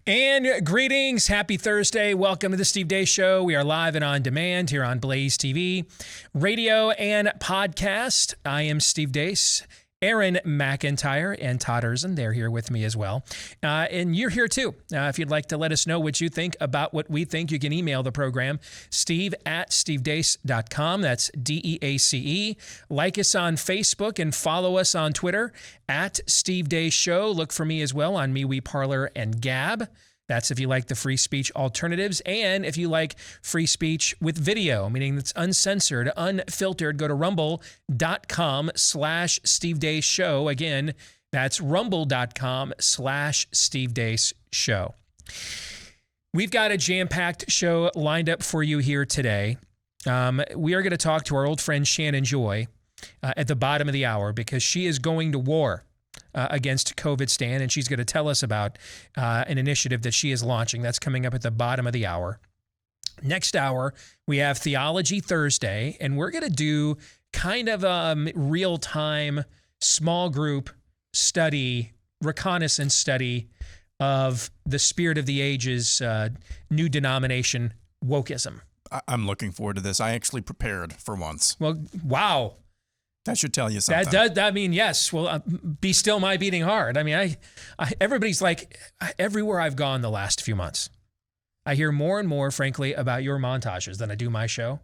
And greetings. Happy Thursday. Welcome to the Steve Deace Show. We are live and on demand here on BlazeTV, radio and podcast. I am Steve Deace. Aaron McIntyre and Todd Erzin, they're here with me as well. And you're here too. If you'd like to let us know what you think about what we think, you can email the program, steve@stevedeace.com. That's DEACE. Like us on Facebook and follow us on Twitter @Steve Deace Show. Look for me as well on MeWe, Parler, and Gab. That's if you like the free speech alternatives, and if you like free speech with video, meaning it's uncensored, unfiltered, go to rumble.com/Steve Deace Show. Again, that's rumble.com/Steve Deace Show. We've got a jam-packed show lined up for you here today. We are going to talk to our old friend Shannon Joy at the bottom of the hour because she is going to war against COVID stand, and she's going to tell us about an initiative that she is launching. That's coming up at the bottom of the hour. Next hour, we have Theology Thursday, and we're going to do kind of a real-time small group study, reconnaissance study of the spirit of the ages, new denomination, wokeism. I'm looking forward to this. I actually prepared for once. Well, wow. That should tell you something. That does. I mean, yes. Well, be still my beating heart. I mean, everybody's like, everywhere I've gone the last few months, I hear more and more, frankly, about your montages than I do my show,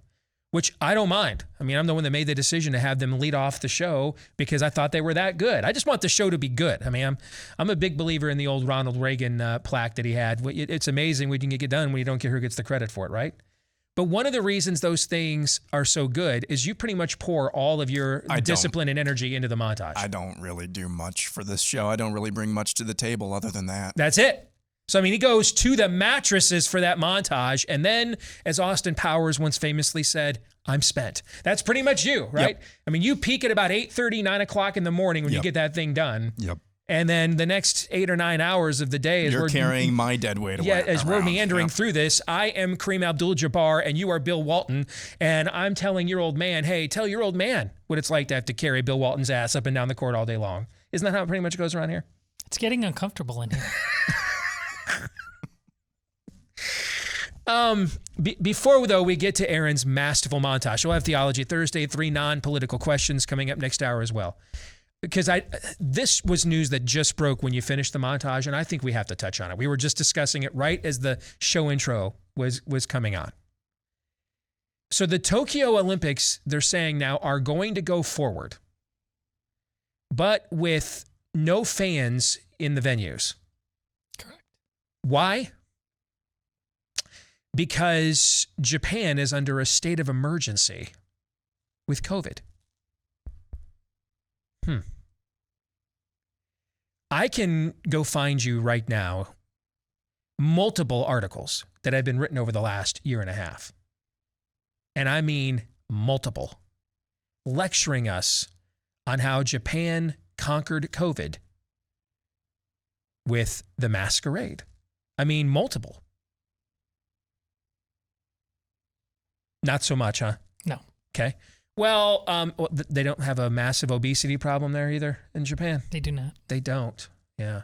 which I don't mind. I mean, I'm the one that made the decision to have them lead off the show because I thought they were that good. I just want the show to be good. I mean, I'm a big believer in the old Ronald Reagan plaque that he had. It's amazing when you get done when you don't care who gets the credit for it, right? But one of the reasons those things are so good is you pretty much pour all of your discipline and energy into the montage. I don't really do much for this show. I don't really bring much to the table other than that. That's it. So, I mean, he goes to the mattresses for that montage. And then, as Austin Powers once famously said, I'm spent. That's pretty much you, right? Yep. I mean, you peak at about 8:30, 9 o'clock in the morning when you get that thing done. Yep. And then the next 8 or 9 hours of the day is you're carrying my dead weight away. Yeah, as we're meandering through this, I am Kareem Abdul-Jabbar and you are Bill Walton, and I'm telling your old man, hey, tell your old man what it's like to have to carry Bill Walton's ass up and down the court all day long. Isn't that how it pretty much goes around here? It's getting uncomfortable in here. Before, though, we get to Aaron's masterful montage, we'll have Theology Thursday, 3 non-political questions coming up next hour as well. Because this was news that just broke when you finished the montage, and I think we have to touch on it. We were just discussing it right as the show intro was coming on. So the Tokyo Olympics, they're saying now, are going to go forward, but with no fans in the venues. Correct. Why? Because Japan is under a state of emergency with COVID. I can go find you right now multiple articles that have been written over the last year and a half. And I mean multiple, lecturing us on how Japan conquered COVID with the masquerade. I mean, multiple. Not so much, huh? No. Okay. Well, they don't have a massive obesity problem there either in Japan. They do not. They don't. Yeah.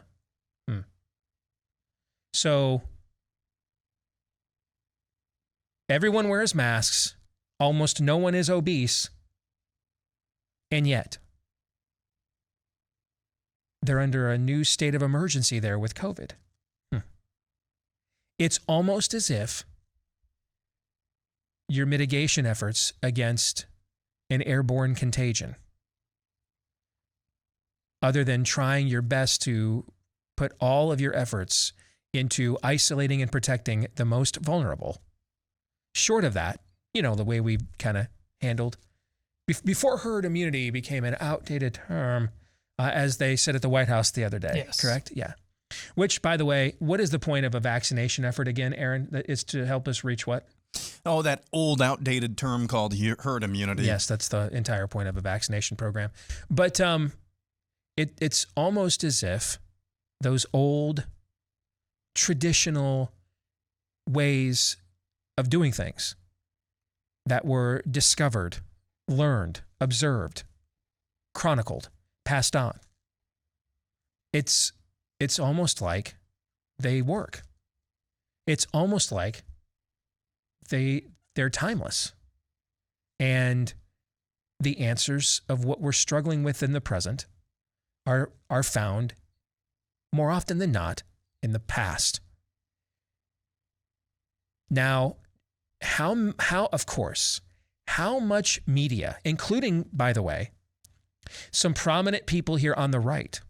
So everyone wears masks. Almost no one is obese. And yet, they're under a new state of emergency there with COVID. It's almost as if your mitigation efforts against an airborne contagion, other than trying your best to put all of your efforts into isolating and protecting the most vulnerable. Short of that, you know, the way we kind of handled, before herd immunity became an outdated term, as they said at the White House the other day, yes. Correct? Yeah. Which, by the way, what is the point of a vaccination effort again, Aaron? It's to help us reach what? Oh, that old, outdated term called herd immunity. Yes, that's the entire point of a vaccination program. But it's almost as if those old, traditional ways of doing things that were discovered, learned, observed, chronicled, passed on. It's almost like they work. It's almost like they're timeless. And the answers of what we're struggling with in the present are found more often than not in the past. Now, how much media, including, by the way, some prominent people here on the right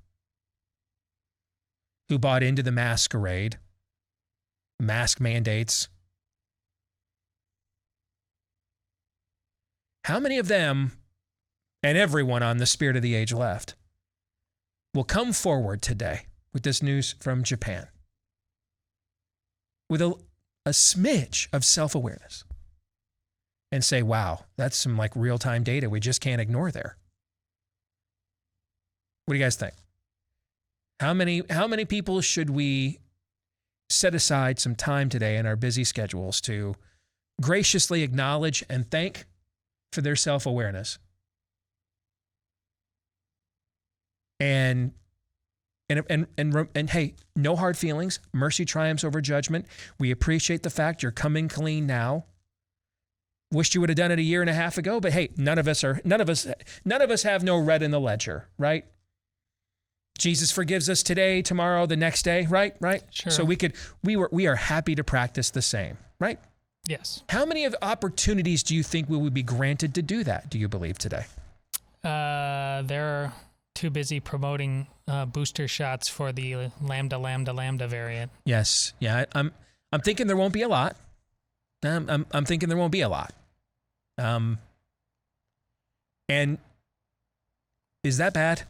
who bought into the masquerade, mask mandates, how many of them and everyone on the Spirit of the Age left will come forward today with this news from Japan with a smidge of self-awareness and say, wow, that's some like real-time data we just can't ignore there? What do you guys think? How many people should we set aside some time today in our busy schedules to graciously acknowledge and thank for their self-awareness? And hey, no hard feelings. Mercy triumphs over judgment. We appreciate the fact you're coming clean now. Wished you would have done it a year and a half ago, but hey, none of us have no red in the ledger, right? Jesus forgives us today, tomorrow, the next day, right? Sure. So we are happy to practice the same, right? Yes. How many of opportunities do you think we would be granted to do that, do you believe, today? They're too busy promoting booster shots for the Lambda variant. Yes. Yeah, I'm thinking there won't be a lot. I'm thinking there won't be a lot. And is that bad?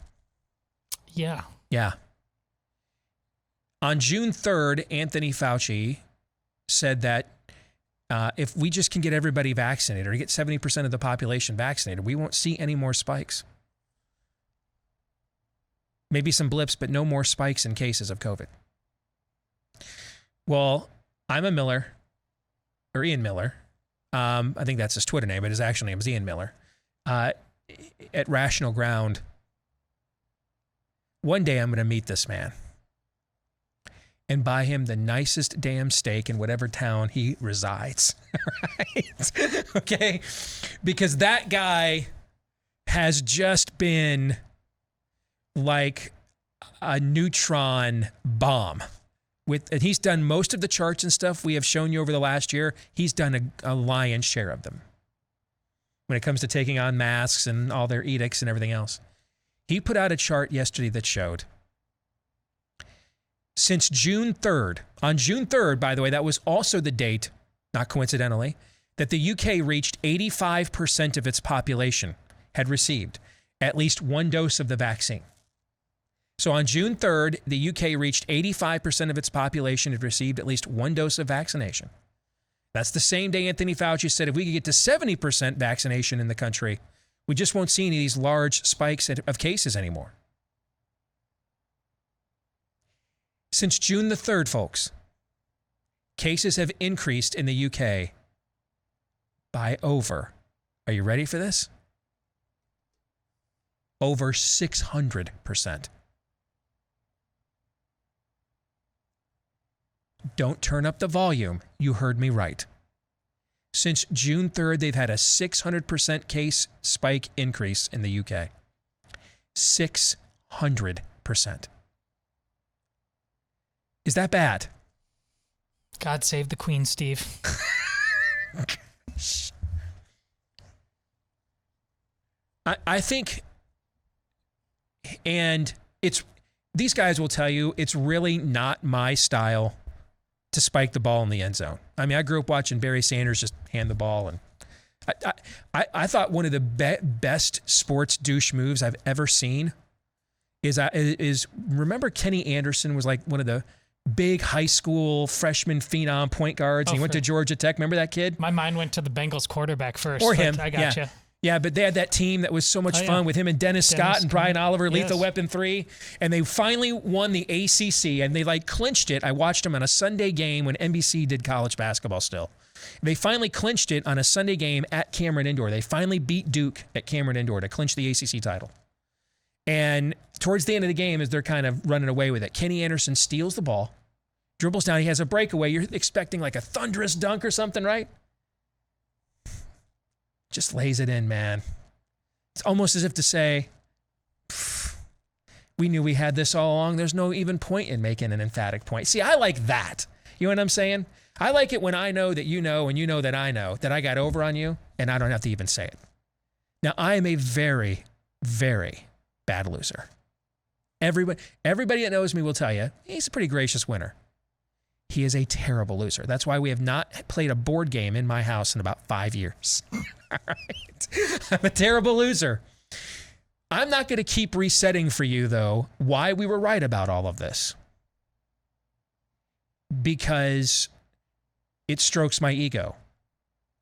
Yeah. Yeah. On June 3rd, Anthony Fauci said that if we just can get everybody vaccinated or get 70% of the population vaccinated, we won't see any more spikes. Maybe some blips, but no more spikes in cases of COVID. Well, I'm a Miller, or Ian Miller. I think that's his Twitter name, but his actual name is Ian Miller. At Rational Ground, one day I'm going to meet this man and buy him the nicest damn steak in whatever town he resides. Right? Okay? Because that guy has just been like a neutron bomb. And he's done most of the charts and stuff we have shown you over the last year. He's done a lion's share of them when it comes to taking on masks and all their edicts and everything else. He put out a chart yesterday that showed since June 3rd, on June 3rd, by the way, that was also the date, not coincidentally, that the UK reached 85% of its population had received at least one dose of the vaccine. So on June 3rd, the UK reached 85% of its population had received at least one dose of vaccination. That's the same day Anthony Fauci said if we could get to 70% vaccination in the country, we just won't see any of these large spikes of cases anymore. Since June the 3rd, folks, cases have increased in the UK by over, are you ready for this? Over 600%. Don't turn up the volume. You heard me right. Since June 3rd, they've had a 600% case spike increase in the UK. 600%. Is that bad? God save the Queen, Steve. I think, and these guys will tell you it's really not my style to spike the ball in the end zone. I mean, I grew up watching Barry Sanders just hand the ball, and I thought one of the best sports douche moves I've ever seen is remember Kenny Anderson was like one of the big high school freshman phenom point guards. He went to Georgia Tech. Remember that kid? My mind went to the Bengals quarterback first. Or him. I gotcha. Yeah, but they had that team that was so much fun with him and Dennis Scott and Brian Oliver, Lethal Weapon 3. And they finally won the ACC, and they like clinched it. I watched them on a Sunday game when NBC did college basketball still. They finally clinched it on a Sunday game at Cameron Indoor. They finally beat Duke at Cameron Indoor to clinch the ACC title. And towards the end of the game, as they're kind of running away with it, Kenny Anderson steals the ball, dribbles down, he has a breakaway. You're expecting like a thunderous dunk or something, right? Just lays it in, man. It's almost as if to say, we knew we had this all along. There's no even point in making an emphatic point. See, I like that. You know what I'm saying? I like it when I know that you know and you know that I know that I got over on you and I don't have to even say it. Now, I am a very, very bad loser. Everybody that knows me will tell you, he's a pretty gracious winner. He is a terrible loser. That's why we have not played a board game in my house in about 5 years. All right. I'm a terrible loser. I'm not going to keep resetting for you, though, why we were right about all of this. Because it strokes my ego.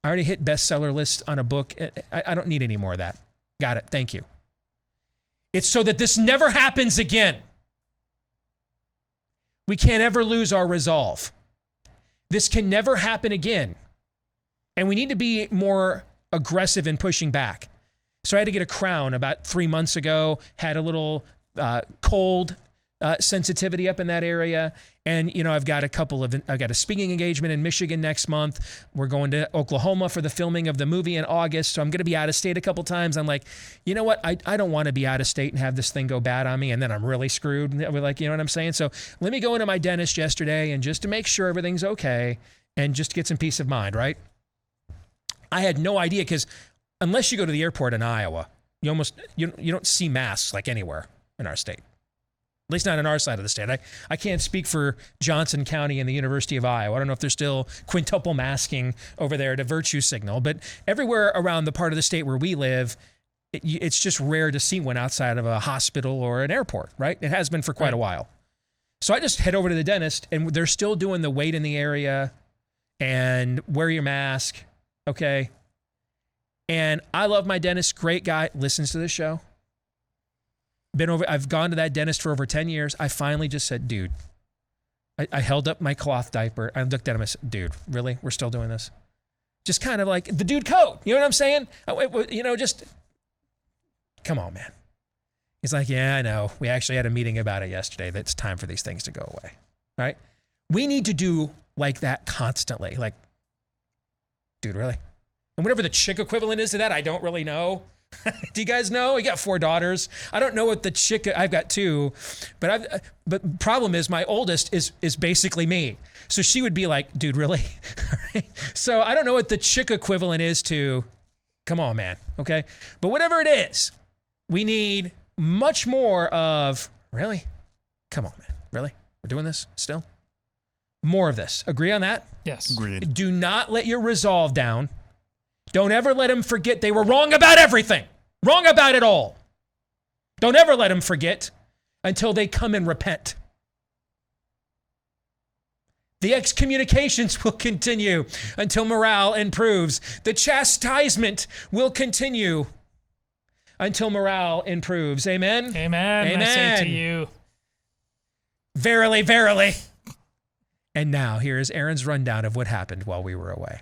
I already hit bestseller list on a book. I don't need any more of that. Got it. Thank you. It's so that this never happens again. We can't ever lose our resolve. This can never happen again. And we need to be more aggressive in pushing back. So I had to get a crown about 3 months ago, had a little cold sensitivity up in that area. And, you know, I've got a speaking engagement in Michigan next month. We're going to Oklahoma for the filming of the movie in August. So I'm going to be out of state a couple times. I'm like, you know what? I don't want to be out of state and have this thing go bad on me. And then I'm really screwed. We're like, you know what I'm saying? So let me go into my dentist yesterday and just to make sure everything's okay and just to get some peace of mind, right? I had no idea because unless you go to the airport in Iowa, you don't see masks like anywhere in our state. At least not on our side of the state. I can't speak for Johnson County and the University of Iowa. I don't know if they're still quintuple masking over there to virtue signal, but everywhere around the part of the state where we live, it's just rare to see one outside of a hospital or an airport, right? It has been for quite a while. So I just head over to the dentist and they're still doing the wait in the area and wear your mask, okay? And I love my dentist, great guy, listens to the show. I've gone to that dentist for over 10 years. I finally just said, dude, I held up my cloth diaper. I looked at him and said, dude, really? We're still doing this? Just kind of like the dude code. You know what I'm saying? Just come on, man. He's like, yeah, I know. We actually had a meeting about it yesterday. That it's time for these things to go away, right? We need to do like that constantly. Like, dude, really? And whatever the chick equivalent is to that, I don't really know. Do you guys know? I got 4 daughters. I don't know what the chick, I've got 2, but problem is my oldest is basically me. So she would be like, dude, really? So I don't know what the chick equivalent is to, come on, man. Okay. But whatever it is, we need much more of, really? Come on, man. Really? We're doing this still? More of this. Agree on that? Yes. Agreed. Do not let your resolve down. Don't ever let them forget they were wrong about everything. Wrong about it all. Don't ever let them forget until they come and repent. The excommunications will continue until morale improves. The chastisement will continue until morale improves. Amen? Amen. Amen. I say to you. Verily, verily. And now here is Aaron's rundown of what happened while we were away.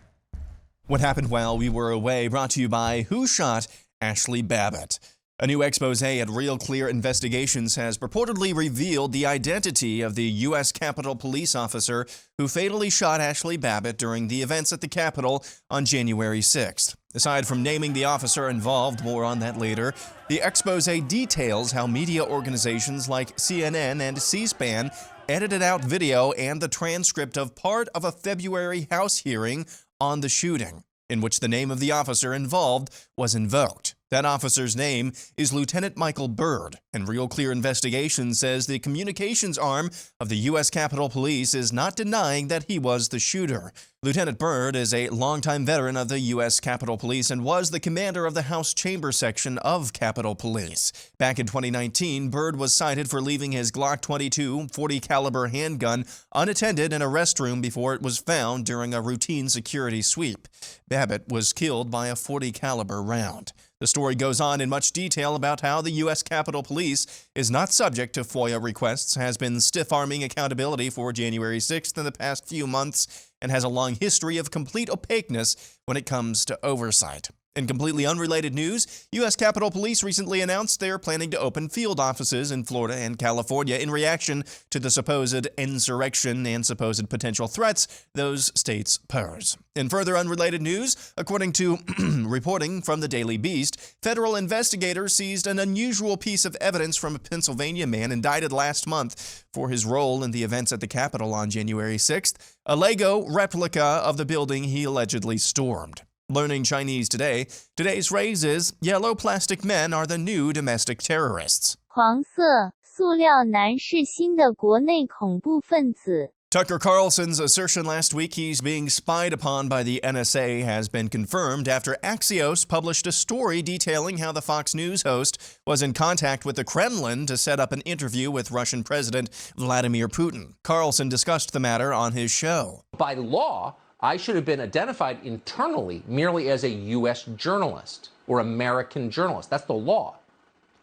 What happened while we were away, brought to you by Who Shot Ashley Babbitt. A new expose at Real Clear Investigations has purportedly revealed the identity of the U.S. Capitol Police officer who fatally shot Ashley Babbitt during the events at the Capitol on January 6th. Aside from naming the officer involved, more on that later, the expose details how media organizations like CNN and C-SPAN edited out video and the transcript of part of a February House hearing on the shooting, in which the name of the officer involved was invoked. That officer's name is Lieutenant Michael Byrd, and Real Clear Investigation says the communications arm of the U.S. Capitol Police is not denying that he was the shooter. Lieutenant Byrd is a longtime veteran of the U.S. Capitol Police and was the commander of the House Chamber Section of Capitol Police. Back in 2019, Byrd was cited for leaving his Glock 22 .40 caliber handgun unattended in a restroom before it was found during a routine security sweep. Babbitt was killed by a .40 caliber round. The story goes on in much detail about how the U.S. Capitol Police is not subject to FOIA requests, has been stiff-arming accountability for January 6th in the past few months, and has a long history of complete opaqueness when it comes to oversight. In completely unrelated news, U.S. Capitol Police recently announced they're planning to open field offices in Florida and California in reaction to the supposed insurrection and supposed potential threats those states pose. In further unrelated news, according to reporting from the Daily Beast, federal investigators seized an unusual piece of evidence from a Pennsylvania man indicted last month for his role in the events at the Capitol on January 6th, a Lego replica of the building he allegedly stormed. Learning Chinese today, today's phrase is, yellow plastic men are the new domestic terrorists. 黄色塑料男是新的国内恐怖分子. Tucker Carlson's assertion last week he's being spied upon by the NSA has been confirmed after Axios published a story detailing how the Fox News host was in contact with the Kremlin to set up an interview with Russian President Vladimir Putin. Carlson discussed the matter on his show. By law, I should have been identified internally merely as a U.S. journalist or American journalist. That's the law.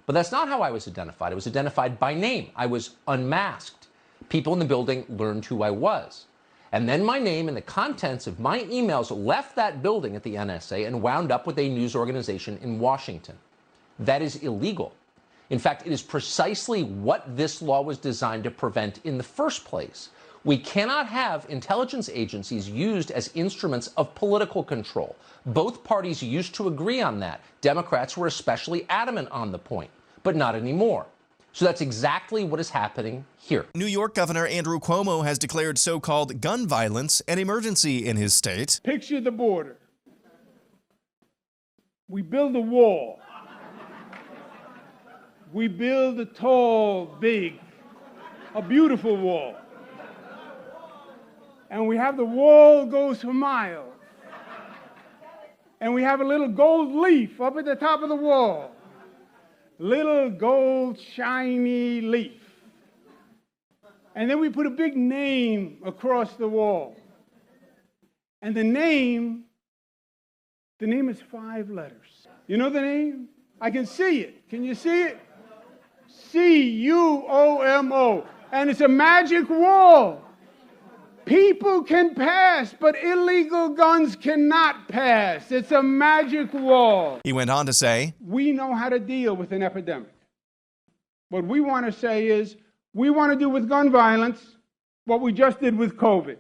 But that's not how I was identified. I was identified by name. I was unmasked. People in the building learned who I was. And then my name and the contents of my emails left that building at the NSA and wound up with a news organization in Washington. That is illegal. In fact, it is precisely what this law was designed to prevent in the first place. We cannot have intelligence agencies used as instruments of political control. Both parties used to agree on that. Democrats were especially adamant on the point, but not anymore. So that's exactly what is happening here. New York Governor Andrew Cuomo has declared so-called gun violence an emergency in his state. Picture the border. We build a wall. We build a tall, big, a beautiful wall. And we have the wall goes for miles. And we have a little gold leaf up at the top of the wall. Little gold shiny leaf. And then we put a big name across the wall. And the name is 5 letters. You know the name? I can see it. Can you see it? C-U-O-M-O. And it's a magic wall. People can pass, but illegal guns cannot pass. It's a magic wall. He went on to say, we know how to deal with an epidemic. What we want to say is, we want to do with gun violence what we just did with COVID.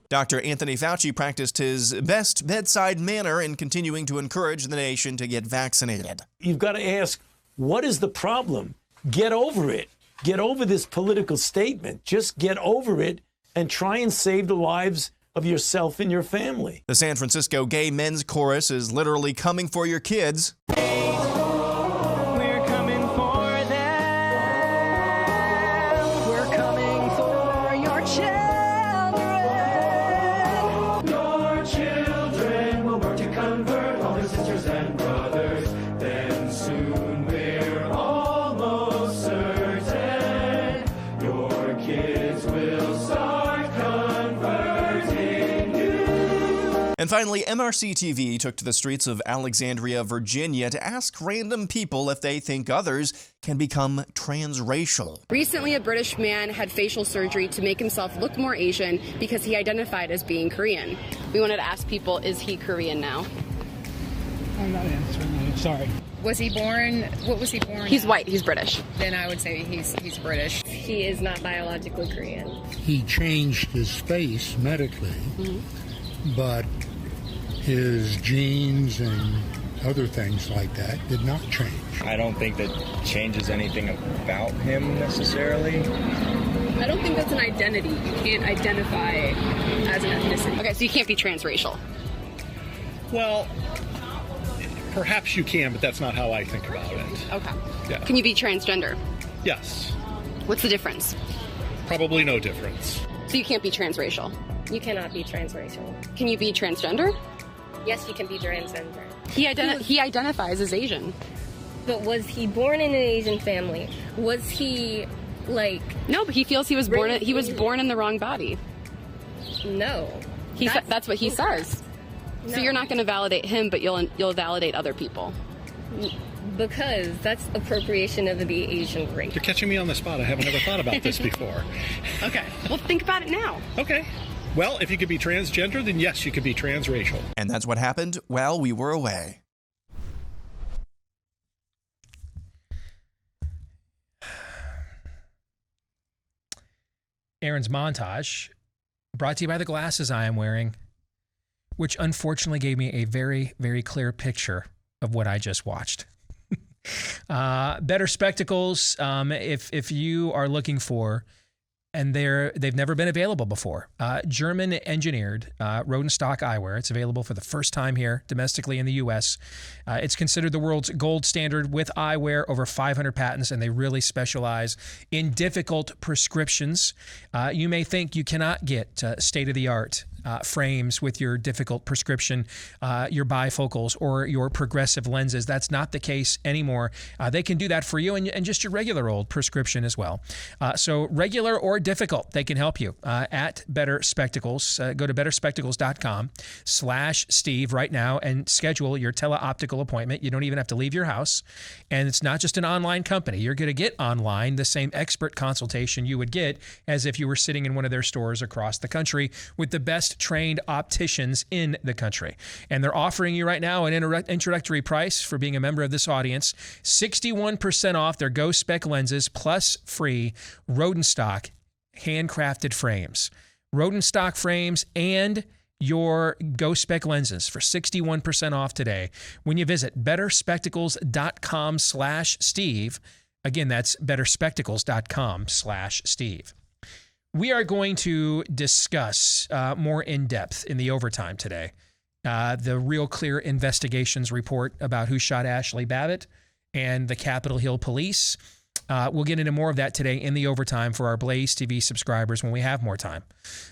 Dr. Anthony Fauci practiced his best bedside manner in continuing to encourage the nation to get vaccinated. You've got to ask, what is the problem? Get over it. Get over this political statement. Just get over it and try and save the lives of yourself and your family. The San Francisco Gay Men's Chorus is literally coming for your kids. We're coming for them. We're coming for your children. Your children will work to convert all their sisters and brothers. Then soon we're almost certain your kids will start. And finally, MRC TV took to the streets of Alexandria, Virginia to ask random people if they think others can become transracial. Recently, a British man had facial surgery to make himself look more Asian because he identified as being Korean. We wanted to ask people, is he Korean now? I'm not answering you, sorry. Was he born, what was he born He's at? White, he's British. Then I would say he's British. He is not biologically Korean. He changed his face medically, but his genes and other things like that did not change. I don't think that changes anything about him necessarily. I don't think that's an identity. You can't identify as an ethnicity. Okay, so you can't be transracial. Well, perhaps you can, but that's not how I think about it. Okay. Yeah. Can you be transgender? Yes. What's the difference? Probably no difference. So you can't be transracial? You cannot be transracial. Can you be transgender? Yes, you can be transgender. He identifies as Asian. But was he born in an Asian family? Was he like? No, but he feels he was born in the wrong body. No. That's what he says. No. So you're not going to validate him, but you'll validate other people. Because that's appropriation of the Asian race. You're catching me on the spot. I haven't ever thought about this before. Okay. Well, think about it now. Okay. Well, if you could be transgender, then yes, you could be transracial. And that's what happened while we were away. Aaron's montage, brought to you by the glasses I am wearing, which unfortunately gave me a very, very clear picture of what I just watched. Better spectacles, if you are looking for, and they've never been available before. German engineered Rodenstock eyewear. It's available for the first time here domestically in the U.S. It's considered the world's gold standard with eyewear, over 500 patents, and they really specialize in difficult prescriptions. You may think you cannot get state-of-the-art frames with your difficult prescription, your bifocals, or your progressive lenses. That's not the case anymore. They can do that for you and just your regular old prescription as well. So regular or difficult, they can help you at Better Spectacles. Go to betterspectacles.com/Steve right now and schedule your teleoptical appointment. You don't even have to leave your house. And it's not just an online company. You're going to get online the same expert consultation you would get as if you were sitting in one of their stores across the country with the best trained opticians in the country. And they're offering you right now an introductory price for being a member of this audience, 61% off their Go Spec lenses plus free Rodenstock handcrafted frames. Rodenstock frames and your Go Spec lenses for 61% off today when you visit betterspectacles.com/Steve. Again, that's betterspectacles.com/Steve. We are going to discuss more in depth in the overtime today. The Real Clear Investigations report about who shot Ashley Babbitt and the Capitol Hill Police. We'll get into more of that today in the overtime for our Blaze TV subscribers when we have more time.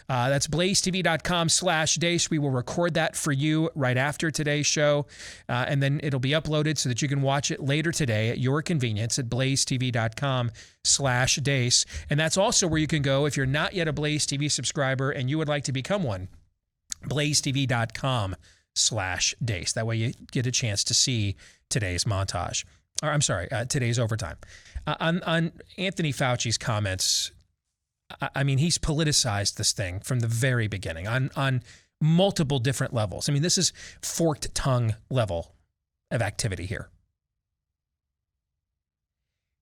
That's blazetv.com/Deace. We will record that for you right after today's show, and then it'll be uploaded so that you can watch it later today at your convenience at blazetv.com/Deace. And that's also where you can go if you're not yet a Blaze TV subscriber and you would like to become one, blazetv.com/Deace. That way you get a chance to see today's montage. Or I'm sorry, today's overtime. On Anthony Fauci's comments, I mean, he's politicized this thing from the very beginning on multiple different levels. I mean, this is forked tongue level of activity here.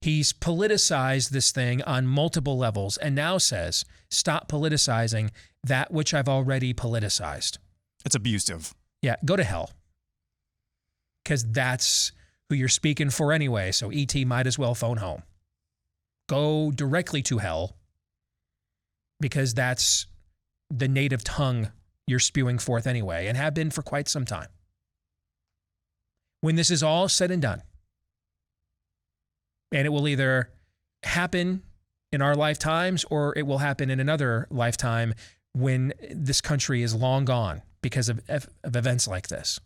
He's politicized this thing on multiple levels and now says, stop politicizing that which I've already politicized. It's abusive. Yeah, go to hell. Because that's who you're speaking for anyway, so E.T. might as well phone home. Go directly to hell, because that's the native tongue you're spewing forth anyway, and have been for quite some time. When this is all said and done, and it will either happen in our lifetimes or it will happen in another lifetime when this country is long gone because of events like this,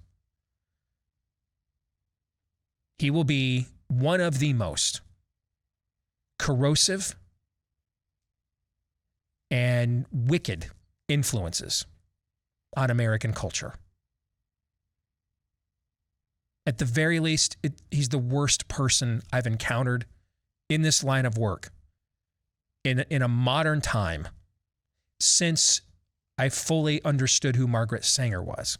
he will be one of the most corrosive and wicked influences on American culture. At the very least, he's the worst person I've encountered in this line of work in a modern time since I fully understood who Margaret Sanger was.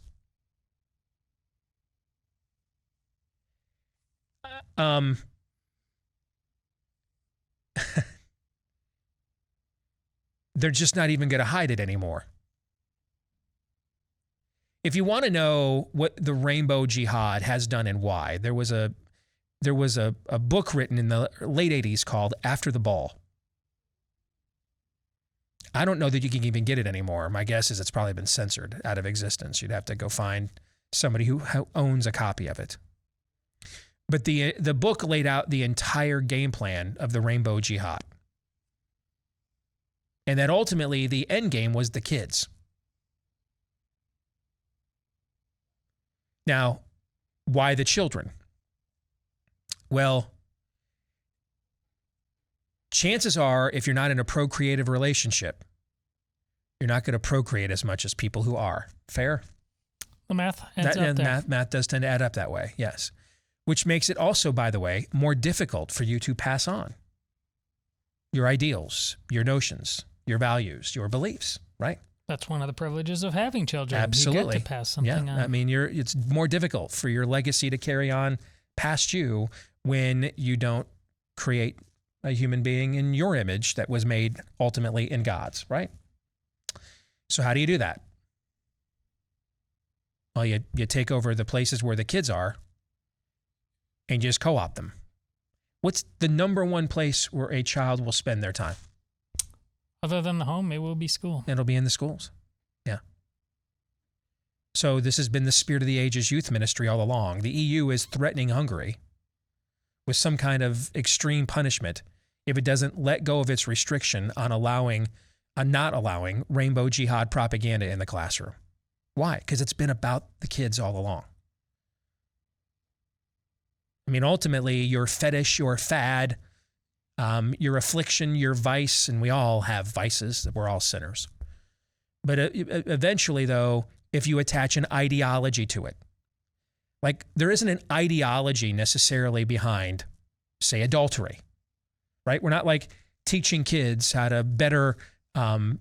They're just not even going to hide it anymore. If you want to know what the Rainbow Jihad has done and why, there was a book written in the late 80s called After the Ball. I don't know that you can even get it anymore. My guess is it's probably been censored out of existence. You'd have to go find somebody who owns a copy of it. But the book laid out the entire game plan of the Rainbow Jihad. And that ultimately the end game was the kids. Now, why the children? Well, chances are if you're not in a procreative relationship, you're not going to procreate as much as people who are. Fair? The math adds up there. Math does tend to add up that way, yes. Which makes it also, by the way, more difficult for you to pass on your ideals, your notions, your values, your beliefs, right? That's one of the privileges of having children. Absolutely. You get to pass something on. I mean, it's more difficult for your legacy to carry on past you when you don't create a human being in your image that was made ultimately in God's, right? So how do you do that? Well, you take over the places where the kids are and you just co-opt them. What's the number one place where a child will spend their time? Other than the home, it will be school. It'll be in the schools. Yeah. So this has been the Spirit of the Ages youth ministry all along. The EU is threatening Hungary with some kind of extreme punishment if it doesn't let go of its restriction on not allowing rainbow jihad propaganda in the classroom. Why? Because it's been about the kids all along. I mean, ultimately, your fetish, your fad, your affliction, your vice, and we all have vices, we're all sinners. But eventually, though, if you attach an ideology to it, like there isn't an ideology necessarily behind, say, adultery, right? We're not like teaching kids how to better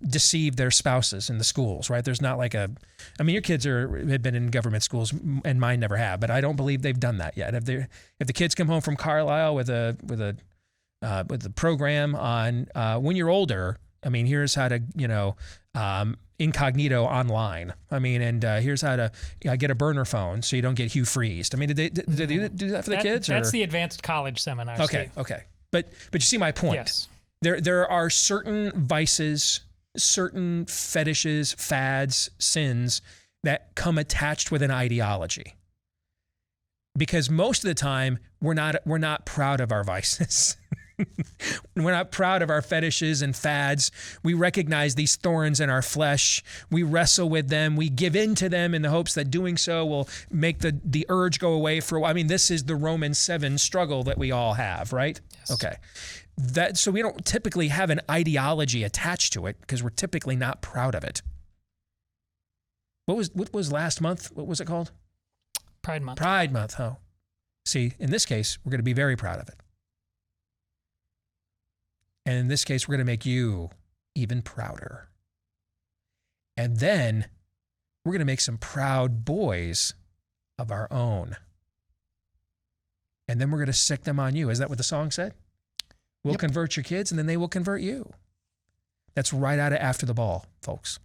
deceive their spouses in the schools, right? There's not like your kids have been in government schools and mine never have, but I don't believe they've done that yet. If the kids come home from Carlisle with a program on when you're older, I mean, here's how to, incognito online. I mean, and here's how to get a burner phone so you don't get Hugh Freezed. I mean, did they do that for the kids? That's the advanced college seminar. Okay, Steve. okay. But you see my point. Yes. There are certain vices, certain fetishes, fads, sins that come attached with an ideology. Because most of the time we're not proud of our vices. We're not proud of our fetishes and fads. We recognize these thorns in our flesh. We wrestle with them. We give in to them in the hopes that doing so will make the urge go away for a while. I mean, this is the Romans 7 struggle that we all have, right? Yes. Okay. So we don't typically have an ideology attached to it because we're typically not proud of it. What was last month? What was it called? Pride Month. Pride Month. Oh, see, in this case, we're going to be very proud of it. And in this case, we're going to make you even prouder. And then we're going to make some proud boys of our own. And then we're going to sick them on you. Is that what the song said? We'll convert your kids and then they will convert you. That's right out of After the Ball, folks.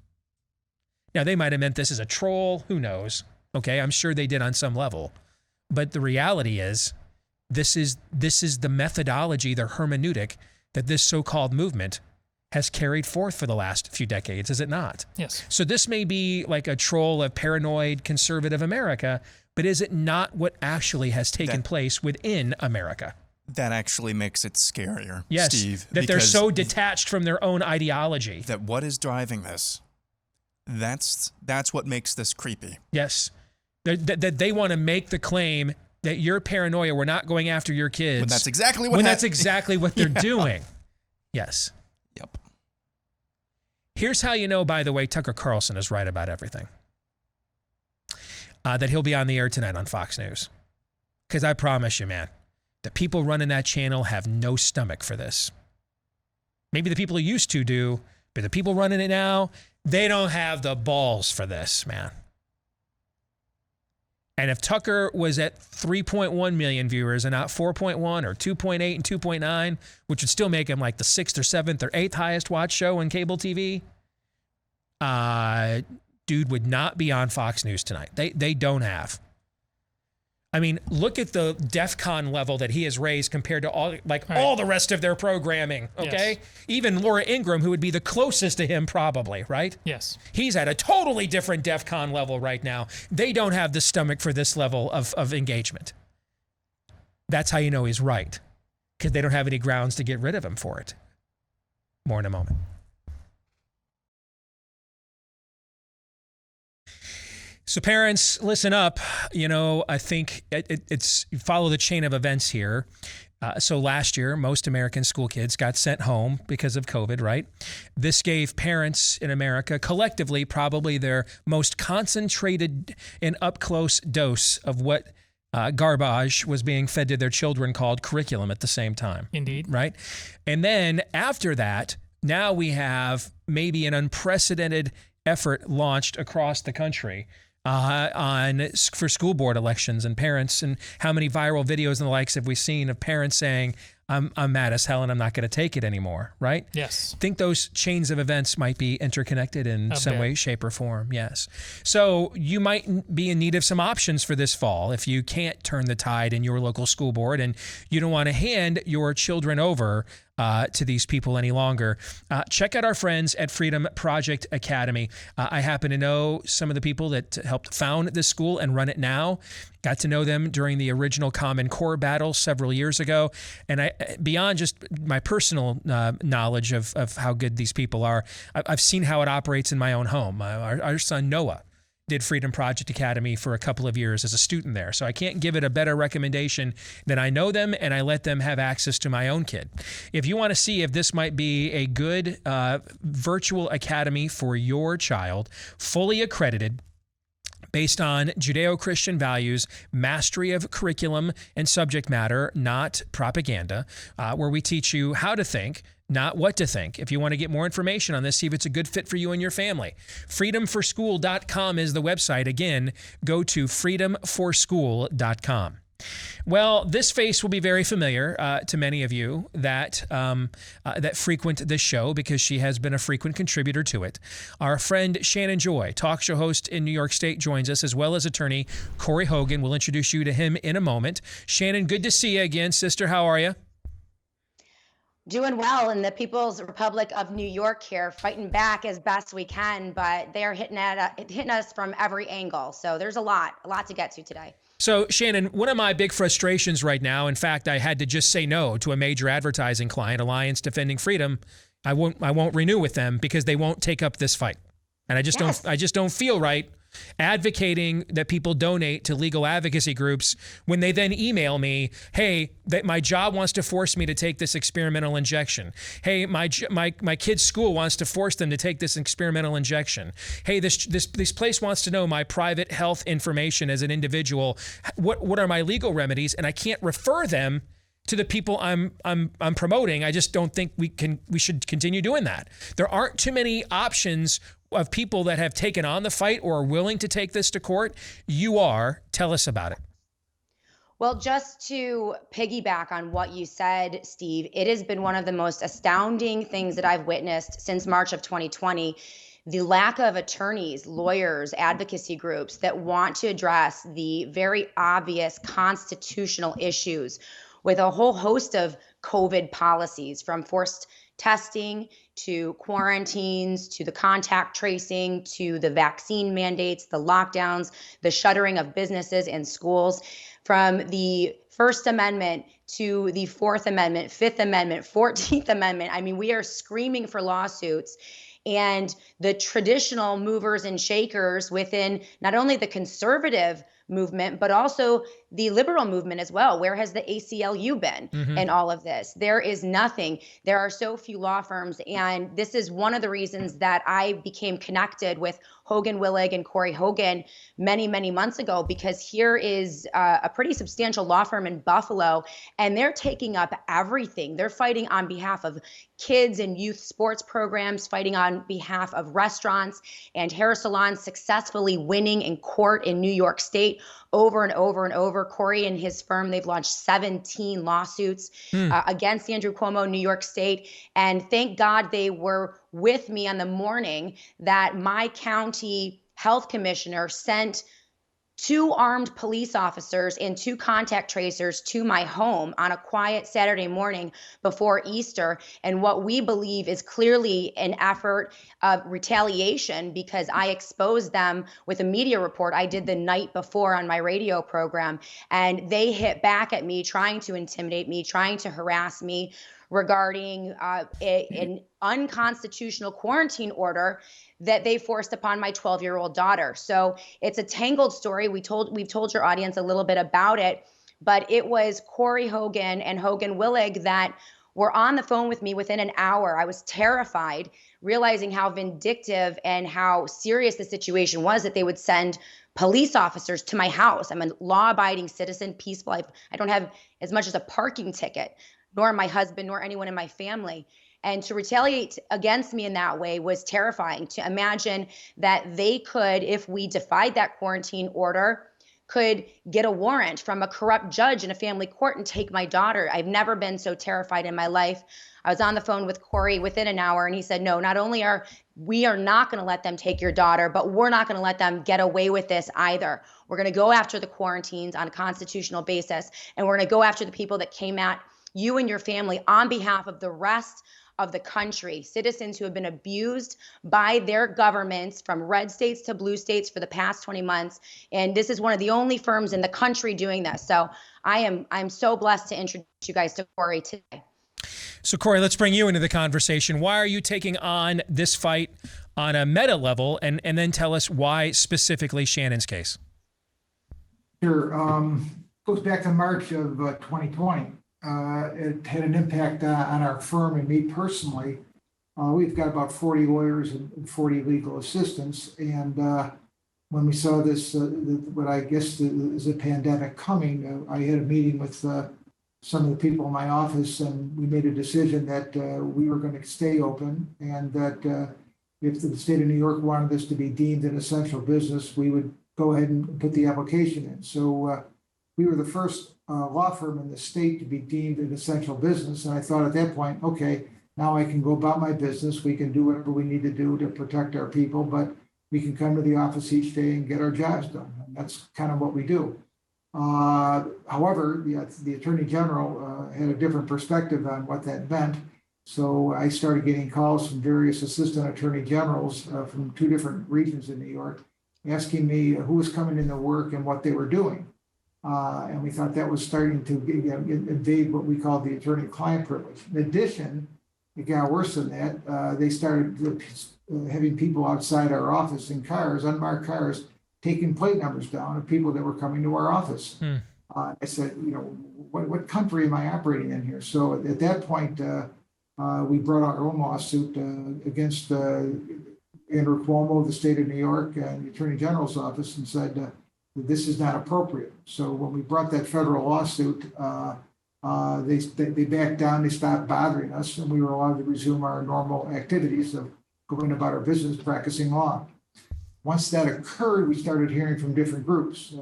Now, they might have meant this as a troll. Who knows? Okay, I'm sure they did on some level. But the reality is, this is the methodology, the hermeneutic that this so-called movement has carried forth for the last few decades, is it not? Yes. So this may be like a troll of paranoid conservative America, but is it not what actually has taken place within America? That actually makes it scarier, yes, Steve. That they're so detached from their own ideology. That what is driving this? That's what makes this creepy. Yes. That they want to make the claim that your paranoia, we're not going after your kids. But that's exactly what they're doing. Yes. Yep. Here's how you know, by the way, Tucker Carlson is right about everything. That he'll be on the air tonight on Fox News. Because I promise you, man, the people running that channel have no stomach for this. Maybe the people who used to do, but the people running it now, they don't have the balls for this, man. And if Tucker was at 3.1 million viewers and not 4.1 or 2.8 and 2.9, which would still make him like the 6th or 7th or 8th highest watched show on cable TV, dude would not be on Fox News tonight. They don't have. I mean, look at the DEF CON level that he has raised compared to all the rest of their programming, okay? Yes. Even Laura Ingraham, who would be the closest to him probably, right? Yes. He's at a totally different DEF CON level right now. They don't have the stomach for this level of engagement. That's how you know he's right, because they don't have any grounds to get rid of him for it. More in a moment. So parents, listen up. I think it's follow the chain of events here. So last year, most American school kids got sent home because of COVID, right? This gave parents in America collectively probably their most concentrated and up-close dose of what garbage was being fed to their children called curriculum at the same time. Indeed. Right? And then after that, now we have maybe an unprecedented effort launched across the country for school board elections and parents, and how many viral videos and the likes have we seen of parents saying, I'm mad as hell and I'm not going to take it anymore, right? Yes. I think those chains of events might be interconnected in some bit. way, shape, or form. Yes. So you might be in need of some options for this fall if you can't turn the tide in your local school board and you don't want to hand your children over to these people any longer. Check out our friends at Freedom Project Academy. I happen to know some of the people that helped found this school and run it now. Got to know them during the original Common Core battle several years ago. And beyond just my personal knowledge of how good these people are, I've seen how it operates in my own home. Our son Noah did Freedom Project Academy for a couple of years as a student there. So I can't give it a better recommendation than I know them and I let them have access to my own kid. If you want to see if this might be a good virtual academy for your child, fully accredited, based on Judeo-Christian values, mastery of curriculum and subject matter, not propaganda, where we teach you how to think, not what to think. If you want to get more information on this, see if it's a good fit for you and your family. freedomforschool.com is the website. Again, go to freedomforschool.com. Well, this face will be very familiar to many of you that frequent this show because she has been a frequent contributor to it. Our friend Shannon Joy, talk show host in New York State, joins us, as well as attorney Corey Hogan. We'll introduce you to him in a moment. Shannon, good to see you again, sister. How are you? Doing well in the People's Republic of New York here, fighting back as best we can, but they are hitting us from every angle. So there's a lot to get to today. So, Shannon, one of my big frustrations right now, in fact, I had to just say no to a major advertising client, Alliance Defending Freedom. I won't renew with them because they won't take up this fight. And I just don't feel right advocating that people donate to legal advocacy groups when they then email me, hey, that my job wants to force me to take this experimental injection. Hey, my kid's school wants to force them to take this experimental injection. Hey, this place wants to know my private health information as an individual. What are my legal remedies? And I can't refer them to the people I'm promoting. I just don't think we should continue doing that. There aren't too many options of people that have taken on the fight or are willing to take this to court. You are. Tell us about it. Well, just to piggyback on what you said, Steve, it has been one of the most astounding things that I've witnessed since March of 2020. The lack of attorneys, lawyers, advocacy groups that want to address the very obvious constitutional issues with a whole host of COVID policies, from forced testing to quarantines, to the contact tracing, to the vaccine mandates, the lockdowns, the shuttering of businesses and schools, from the First Amendment to the Fourth Amendment, Fifth Amendment, 14th Amendment. I mean, we are screaming for lawsuits. And the traditional movers and shakers within not only the conservative movement, but also the liberal movement as well. Where has the ACLU been in all of this? There is nothing. There are so few law firms. And this is one of the reasons that I became connected with Hogan Willig and Corey Hogan many, many months ago, because here is a pretty substantial law firm in Buffalo, and they're taking up everything. They're fighting on behalf of kids and youth sports programs, fighting on behalf of restaurants and hair salons, successfully winning in court in New York State over and over and over. Corey and his firm, they've launched 17 lawsuits against Andrew Cuomo, New York State. And thank God they were with me on the morning that my county health commissioner sent 2 armed police officers and 2 contact tracers to my home on a quiet Saturday morning before Easter. And what we believe is clearly an effort of retaliation, because I exposed them with a media report I did the night before on my radio program. And they hit back at me, trying to intimidate me, trying to harass me regarding an unconstitutional quarantine order that they forced upon my 12-year-old daughter. So it's a tangled story. We've told your audience a little bit about it, but it was Corey Hogan and Hogan Willig that were on the phone with me within an hour. I was terrified, realizing how vindictive and how serious the situation was, that they would send police officers to my house. I'm a law-abiding citizen, peaceful. I don't have as much as a parking ticket, nor my husband, nor anyone in my family. And to retaliate against me in that way was terrifying. To imagine that they could, if we defied that quarantine order, could get a warrant from a corrupt judge in a family court and take my daughter. I've never been so terrified in my life. I was on the phone with Corey within an hour, and he said, no, not only are we not going to let them take your daughter, but we're not going to let them get away with this either. We're going to go after the quarantines on a constitutional basis, and we're going to go after the people that came at you and your family on behalf of the rest of the country, citizens who have been abused by their governments from red states to blue states for the past 20 months. And this is one of the only firms in the country doing this. So I'm so blessed to introduce you guys to Corey today. So Corey, let's bring you into the conversation. Why are you taking on this fight on a meta level, and then tell us why specifically Shannon's case? Sure. Goes back to March of 2020. It had an impact on our firm and me personally. We've got about 40 lawyers and 40 legal assistants. And when we saw this, what I guess is a pandemic coming, I had a meeting with some of the people in my office, and we made a decision that we were going to stay open, and that if the state of New York wanted this to be deemed an essential business, we would go ahead and put the application in. So we were the first law firm in the state to be deemed an essential business. And I thought at that point, okay, now I can go about my business. We can do whatever we need to do to protect our people, but we can come to the office each day and get our jobs done. And that's kind of what we do. However, the Attorney General had a different perspective on what that meant. So I started getting calls from various assistant attorney generals from 2 different regions in New York, asking me who was coming into work and what they were doing. And we thought that was starting to invade what we call the attorney-client privilege. In addition, it got worse than that. They started having people outside our office in cars, unmarked cars, taking plate numbers down of people that were coming to our office. I said, what country am I operating in here? So at that point, we brought out our own lawsuit against Andrew Cuomo of the state of New York and the Attorney General's office, and said, this is not appropriate. So when we brought that federal lawsuit, they backed down, they stopped bothering us, and we were allowed to resume our normal activities of going about our business, practicing law. Once that occurred, we started hearing from different groups.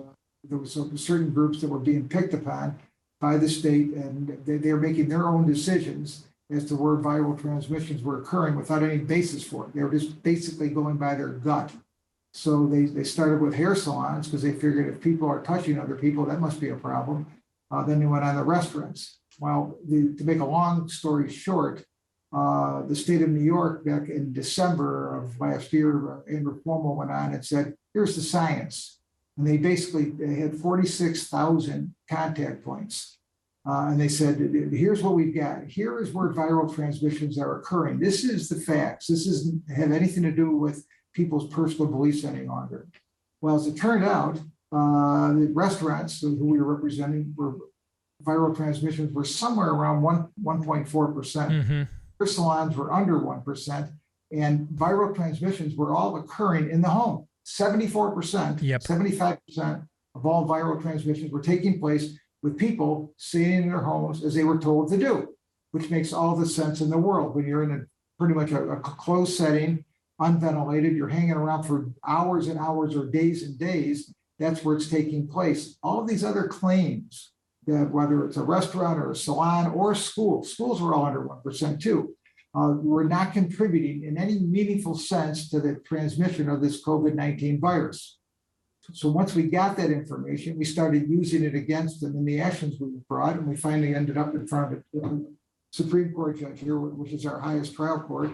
There were certain groups that were being picked upon by the state, and they were making their own decisions as to where viral transmissions were occurring without any basis for it. They were just basically going by their gut. So they started with hair salons because they figured if people are touching other people, that must be a problem. Then they went on to restaurants. Well, to make a long story short, the state of New York back in December of last year, Andrew Cuomo went on and said, here's the science. And they had 46,000 contact points. And they said, here's what we've got. Here is where viral transmissions are occurring. This is the facts. This doesn't have anything to do with people's personal beliefs any longer. Well, as it turned out, the restaurants who we were representing were viral transmissions were somewhere around 1.4%. Mm-hmm. Hair salons were under 1%, and viral transmissions were all occurring in the home. 74%, 75% of all viral transmissions were taking place with people sitting in their homes as they were told to do, which makes all the sense in the world. When you're in a pretty much a closed setting, unventilated, you're hanging around for hours and hours or days and days, that's where it's taking place. All of these other claims, that whether it's a restaurant or a salon or a school, schools were all under 1% too, were not contributing in any meaningful sense to the transmission of this COVID-19 virus. So once we got that information, we started using it against them in the actions we brought, and we finally ended up in front of a Supreme Court judge here, which is our highest trial court,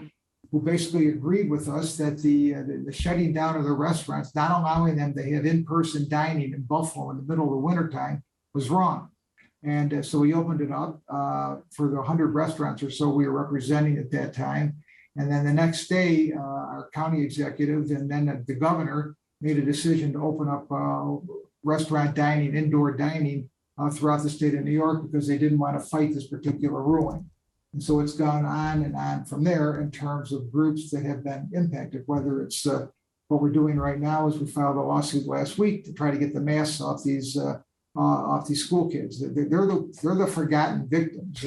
who basically agreed with us that the shutting down of the restaurants, not allowing them to have in-person dining in Buffalo in the middle of the wintertime was wrong. And so we opened it up for the 100 restaurants or so we were representing at that time. And then the next day, our county executive and then the governor made a decision to open up restaurant dining, indoor dining throughout the state of New York because they didn't want to fight this particular ruling. And so it's gone on and on from there in terms of groups that have been impacted, whether it's what we're doing right now is we filed a lawsuit last week to try to get the masks off these school kids. They're the forgotten victims.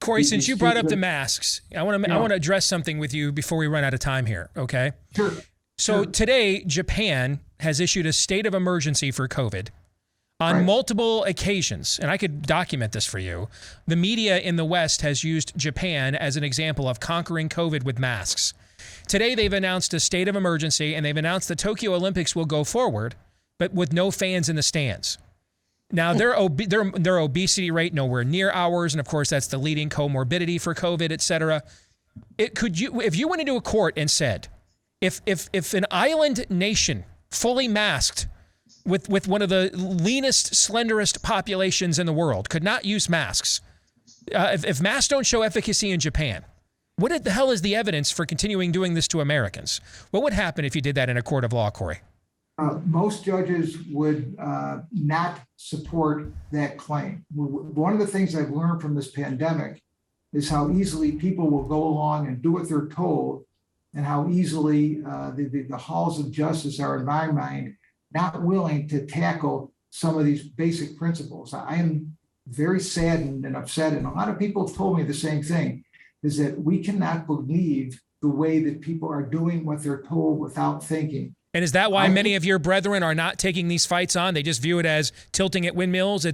Corey, since you brought up the masks, I want to address something with you before we run out of time here. Okay. Sure. So today, Japan has issued a state of emergency for COVID. On multiple occasions, and I could document this for you, the media in the West has used Japan as an example of conquering COVID with masks. Today, they've announced a state of emergency, and they've announced the Tokyo Olympics will go forward, but with no fans in the stands. Now, their obesity rate nowhere near ours, and of course, that's the leading comorbidity for COVID, et cetera. If you went into a court and said, if an island nation fully masked with one of the leanest, slenderest populations in the world could not use masks, if masks don't show efficacy in Japan, what the hell is the evidence for continuing doing this to Americans? What would happen if you did that in a court of law, Corey? Most judges would not support that claim. One of the things I've learned from this pandemic is how easily people will go along and do what they're told, and how easily the halls of justice are, in my mind, not willing to tackle some of these basic principles. I am very saddened and upset, and a lot of people have told me the same thing, is that we cannot believe the way that people are doing what they're told without thinking. And is that why many of your brethren are not taking these fights on? They just view it as tilting at windmills.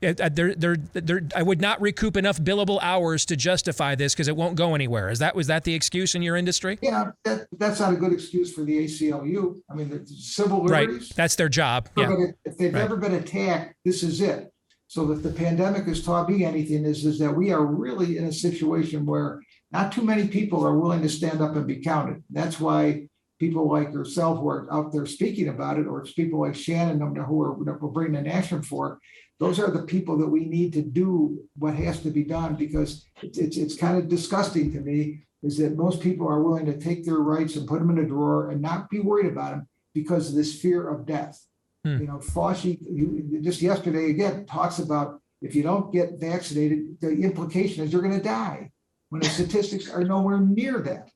I would not recoup enough billable hours to justify this because it won't go anywhere. Was that the excuse in your industry? Yeah, that's not a good excuse for the ACLU. I mean, the civil liberties. Right, that's their job. Yeah. If they've ever been attacked, this is it. So if the pandemic has taught me anything, is that we are really in a situation where not too many people are willing to stand up and be counted. That's why people like yourself who are out there speaking about it, or it's people like Shannon who we're bringing an action for, those are the people that we need to do what has to be done, because it's kind of disgusting to me is that most people are willing to take their rights and put them in a drawer and not be worried about them because of this fear of death. You know, Fauci, just yesterday again, talks about if you don't get vaccinated, the implication is you're going to die, when the statistics are nowhere near that.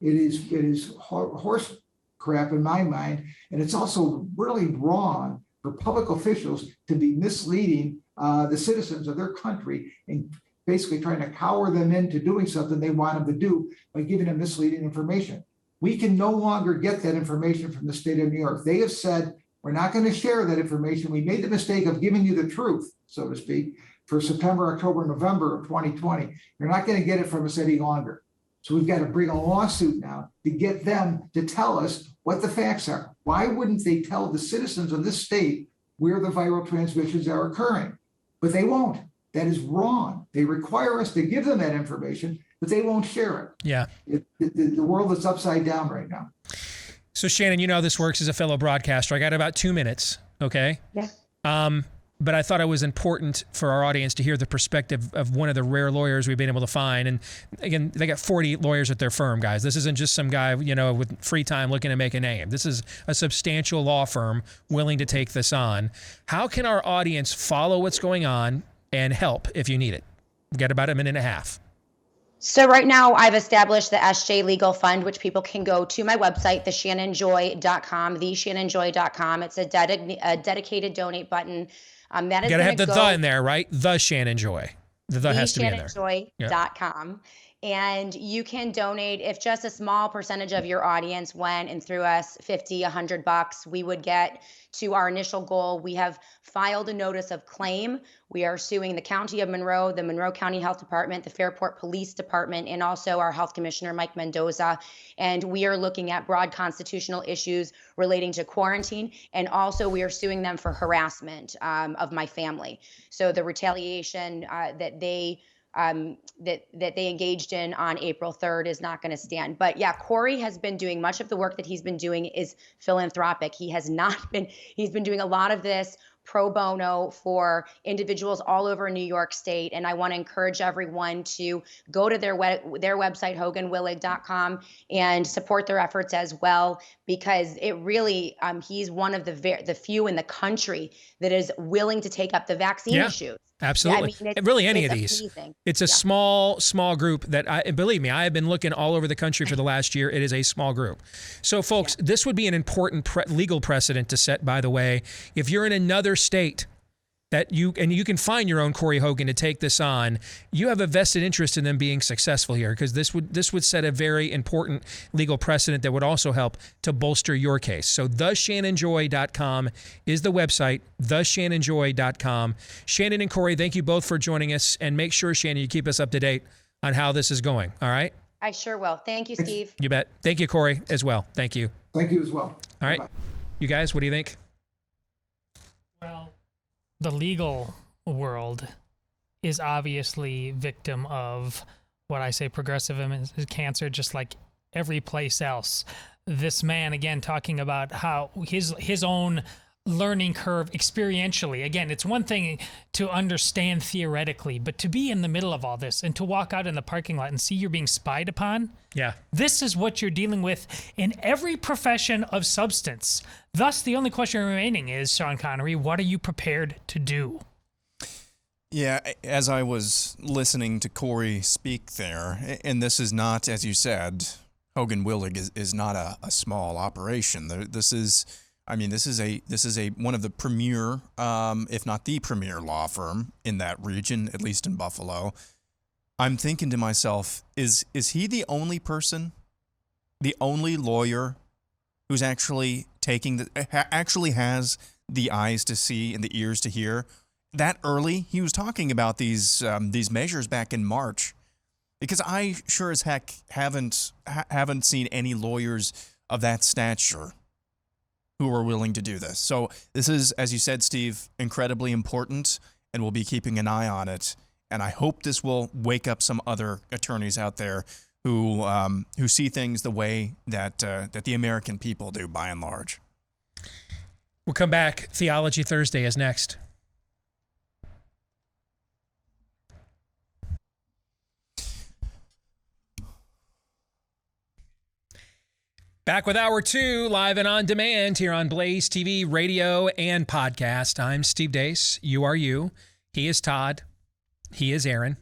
It is horse crap in my mind, and it's also really wrong for public officials to be misleading the citizens of their country and basically trying to cower them into doing something they want them to do by giving them misleading information. We can no longer get that information from the state of New York. They have said, we're not going to share that information. We made the mistake of giving you the truth, so to speak, for September, October, November of 2020. You're not going to get it from us any longer. So we've got to bring a lawsuit now to get them to tell us what the facts are. Why wouldn't they tell the citizens of this state where the viral transmissions are occurring? But they won't. That is wrong. They require us to give them that information, but they won't share it. Yeah. The world is upside down right now. So Shannon, you know how this works as a fellow broadcaster. I got about 2 minutes, okay? Yeah. But I thought it was important for our audience to hear the perspective of one of the rare lawyers we've been able to find. And again, they got 40 lawyers at their firm, guys. This isn't just some guy, with free time looking to make a name. This is a substantial law firm willing to take this on. How can our audience follow what's going on and help if you need it? We've got about a minute and a half. So right now I've established the SJ Legal Fund, which people can go to my website, theshannonjoy.com, theshannonjoy.com. It's a dedicated donate button. That is got to have the in there, right? The Shannon Joy. The has to be in there. theshannonjoy.com. And you can donate if just a small percentage of your audience went and threw us $50, $100, we would get to our initial goal. We have filed a notice of claim. We are suing the County of Monroe, the Monroe County Health Department, the Fairport Police Department, and also our Health Commissioner, Mike Mendoza. And we are looking at broad constitutional issues relating to quarantine. And also we are suing them for harassment of my family. So the retaliation that they engaged in on April 3rd is not going to stand. But yeah, Corey has been doing much of the work that he's been doing is philanthropic. He's been doing a lot of this pro bono for individuals all over New York State. And I want to encourage everyone to go to their website, hoganwillig.com, and support their efforts as well, because it really, he's one of the few in the country that is willing to take up the vaccine issue. Absolutely. Yeah, I mean, really any of these. Amazing. It's a small group that, believe me, I have been looking all over the country for the last year. It is a small group. So folks, this would be an important legal precedent to set, by the way. If you're in another state you can find your own Corey Hogan to take this on, you have a vested interest in them being successful here, because this would set a very important legal precedent that would also help to bolster your case. So theshannonjoy.com is the website, theshannonjoy.com. Shannon and Corey, thank you both for joining us, and make sure, Shannon, you keep us up to date on how this is going. All right? I sure will. Thank you, Steve. You bet. Thank you, Corey, as well. Thank you. Thank you as well. All right. Bye-bye. You guys, what do you think? Well, the legal world is obviously victim of what I say progressivism is cancer, just like every place else. This man, again, talking about how his own learning curve experientially. Again, it's one thing to understand theoretically, but to be in the middle of all this and to walk out in the parking lot and see you're being spied upon. Yeah. This is what you're dealing with in every profession of substance. Thus, the only question remaining is, Sean Connery, what are you prepared to do? Yeah, as I was listening to Corey speak there, and this is not, as you said, Hogan Willig is not a small operation. This is one of the premier, if not the premier law firm in that region, at least in Buffalo. I'm thinking to myself, is he the only person, the only lawyer who's actually actually has the eyes to see and the ears to hear? That early, he was talking about these measures back in March, because I sure as heck haven't seen any lawyers of that stature who are willing to do this. So this is, as you said, Steve, incredibly important, and we'll be keeping an eye on it. And I hope this will wake up some other attorneys out there who see things the way that the American people do, by and large. We'll come back. Theology Thursday is next. Back with Hour 2, live and on demand here on Blaze TV, radio, and podcast. I'm Steve Deace. You are you. He is Todd. He is Aaron.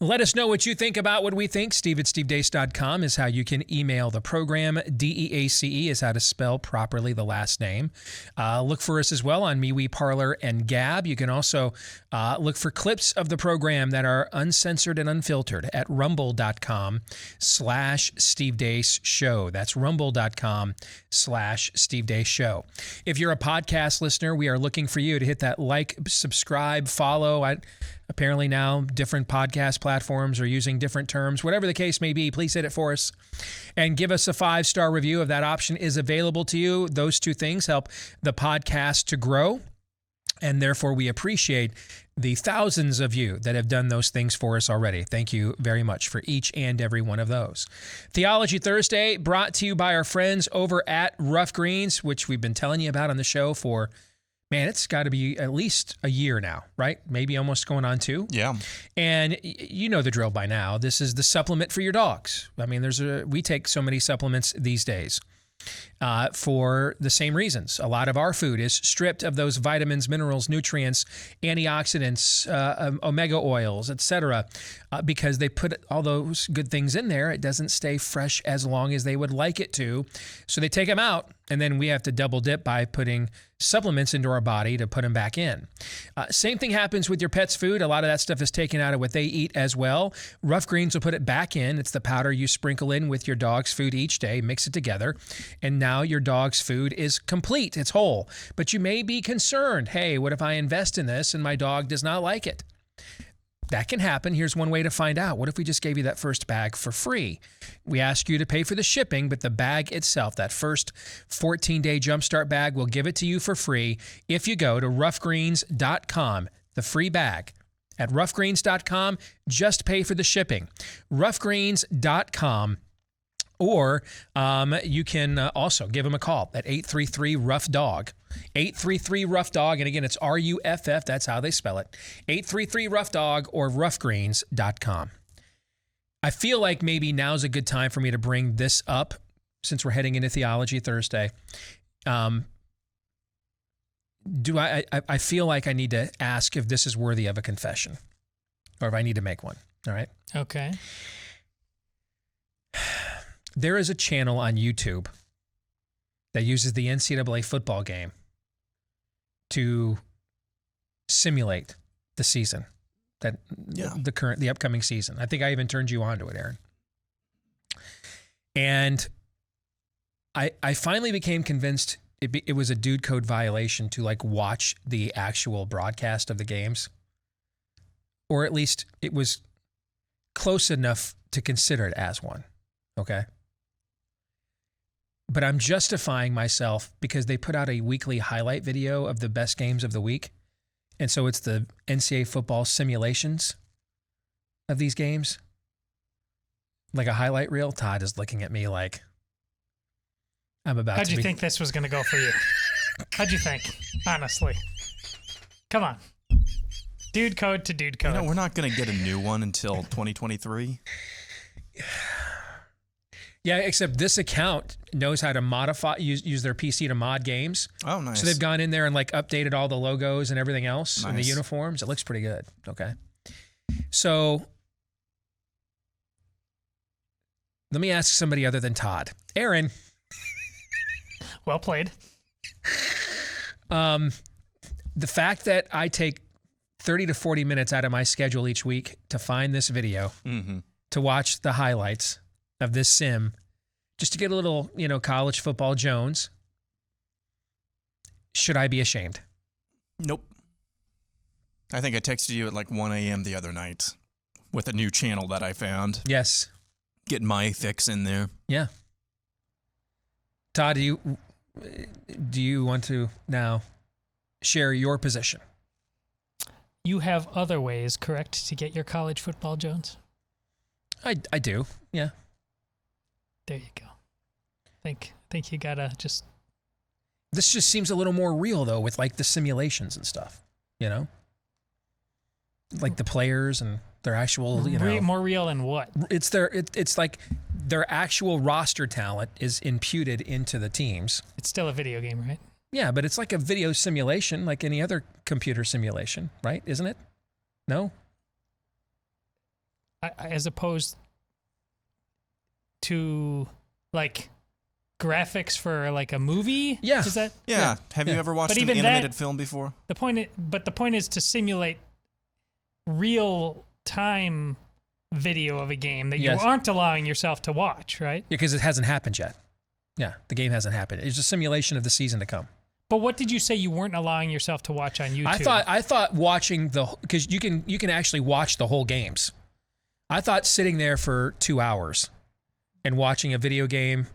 Let us know what you think about what we think. Steve@stevedeace.com is how you can email the program. DEACE is how to spell properly the last name. Look for us as well on MeWe, Parler, and Gab. You can also look for clips of the program that are uncensored and unfiltered at rumble.com/Steve Deace Show. That's rumble.com/Steve Deace Show. If you're a podcast listener, we are looking for you to hit that like, subscribe, follow. Apparently now different podcast platforms are using different terms. Whatever the case may be, please hit it for us and give us a 5-star review if that option is available to you. Those two things help the podcast to grow, and therefore we appreciate the thousands of you that have done those things for us already. Thank you very much for each and every one of those. Theology Thursday brought to you by our friends over at Rough Greens, which we've been telling you about on the show for, man, it's got to be at least a year now, right? Maybe almost going on 2. Yeah. And you know the drill by now. This is the supplement for your dogs. I mean, we take so many supplements these days for the same reasons. A lot of our food is stripped of those vitamins, minerals, nutrients, antioxidants, omega oils, etc., because they put all those good things in there. It doesn't stay fresh as long as they would like it to. So they take them out, and then we have to double dip by putting supplements into our body to put them back in. Same thing happens with your pet's food. A lot of that stuff is taken out of what they eat as well. Rough Greens will put it back in. It's the powder you sprinkle in with your dog's food each day, mix it together, and now your dog's food is complete. It's whole. But you may be concerned, hey, what if I invest in this and my dog does not like it? That can happen. Here's one way to find out. What if we just gave you that first bag for free? We ask you to pay for the shipping, but the bag itself, that first 14-day Jumpstart bag, we'll give it to you for free if you go to roughgreens.com, the free bag. At roughgreens.com, just pay for the shipping. roughgreens.com. Or you can also give them a call at 833-ROUGH-DOG. 833-ROUGH-DOG. And again, it's RUFF. That's how they spell it. 833-ROUGH-DOG or roughgreens.com. I feel like maybe now's a good time for me to bring this up since we're heading into Theology Thursday. I feel like I need to ask if this is worthy of a confession or if I need to make one. All right? Okay. There is a channel on YouTube that uses the NCAA football game to simulate the season, the upcoming season. I think I even turned you on to it, Aaron. And I finally became convinced it was a dude code violation to like watch the actual broadcast of the games, or at least it was close enough to consider it as one. Okay. But I'm justifying myself because they put out a weekly highlight video of the best games of the week. And so it's the NCAA football simulations of these games. Like a highlight reel. Todd is looking at me like I'm about How'd you think this was going to go for you? How'd you think? Honestly. Come on. Dude code to dude code. You know, we're not going to get a new one until 2023. Yeah, except this account knows how to use their PC to mod games. Oh, nice. So they've gone in there and like updated all the logos and everything else and the Nice. uniforms. It looks pretty good. Okay. So let me ask somebody other than Todd. Aaron. Well played. The fact that I take 30 to 40 minutes out of my schedule each week to find this video, to watch the highlights of this sim, just to get a little, college football Jones. Should I be ashamed? Nope. I think I texted you at like 1 a.m. the other night with a new channel that I found. Yes. Getting my fix in there. Yeah. Todd, do you want to now share your position? You have other ways, correct, to get your college football Jones? I do, yeah. There you go. Think you gotta just... This just seems a little more real, though, with like the simulations and stuff, Like the players and their actual, More real than what? It's like their actual roster talent is imputed into the teams. It's still a video game, right? Yeah, but it's like a video simulation, like any other computer simulation, right? Isn't it? No? As opposed to like graphics for like a movie? Yeah. Is that? Yeah. Have you ever watched an animated film before? The point is to simulate real time video of a game that you aren't allowing yourself to watch, right? Yeah, because it hasn't happened yet. Yeah, the game hasn't happened. It's a simulation of the season to come. But what did you say you weren't allowing yourself to watch on YouTube? I thought watching because you can actually watch the whole games. I thought sitting there for 2 hours and watching a video game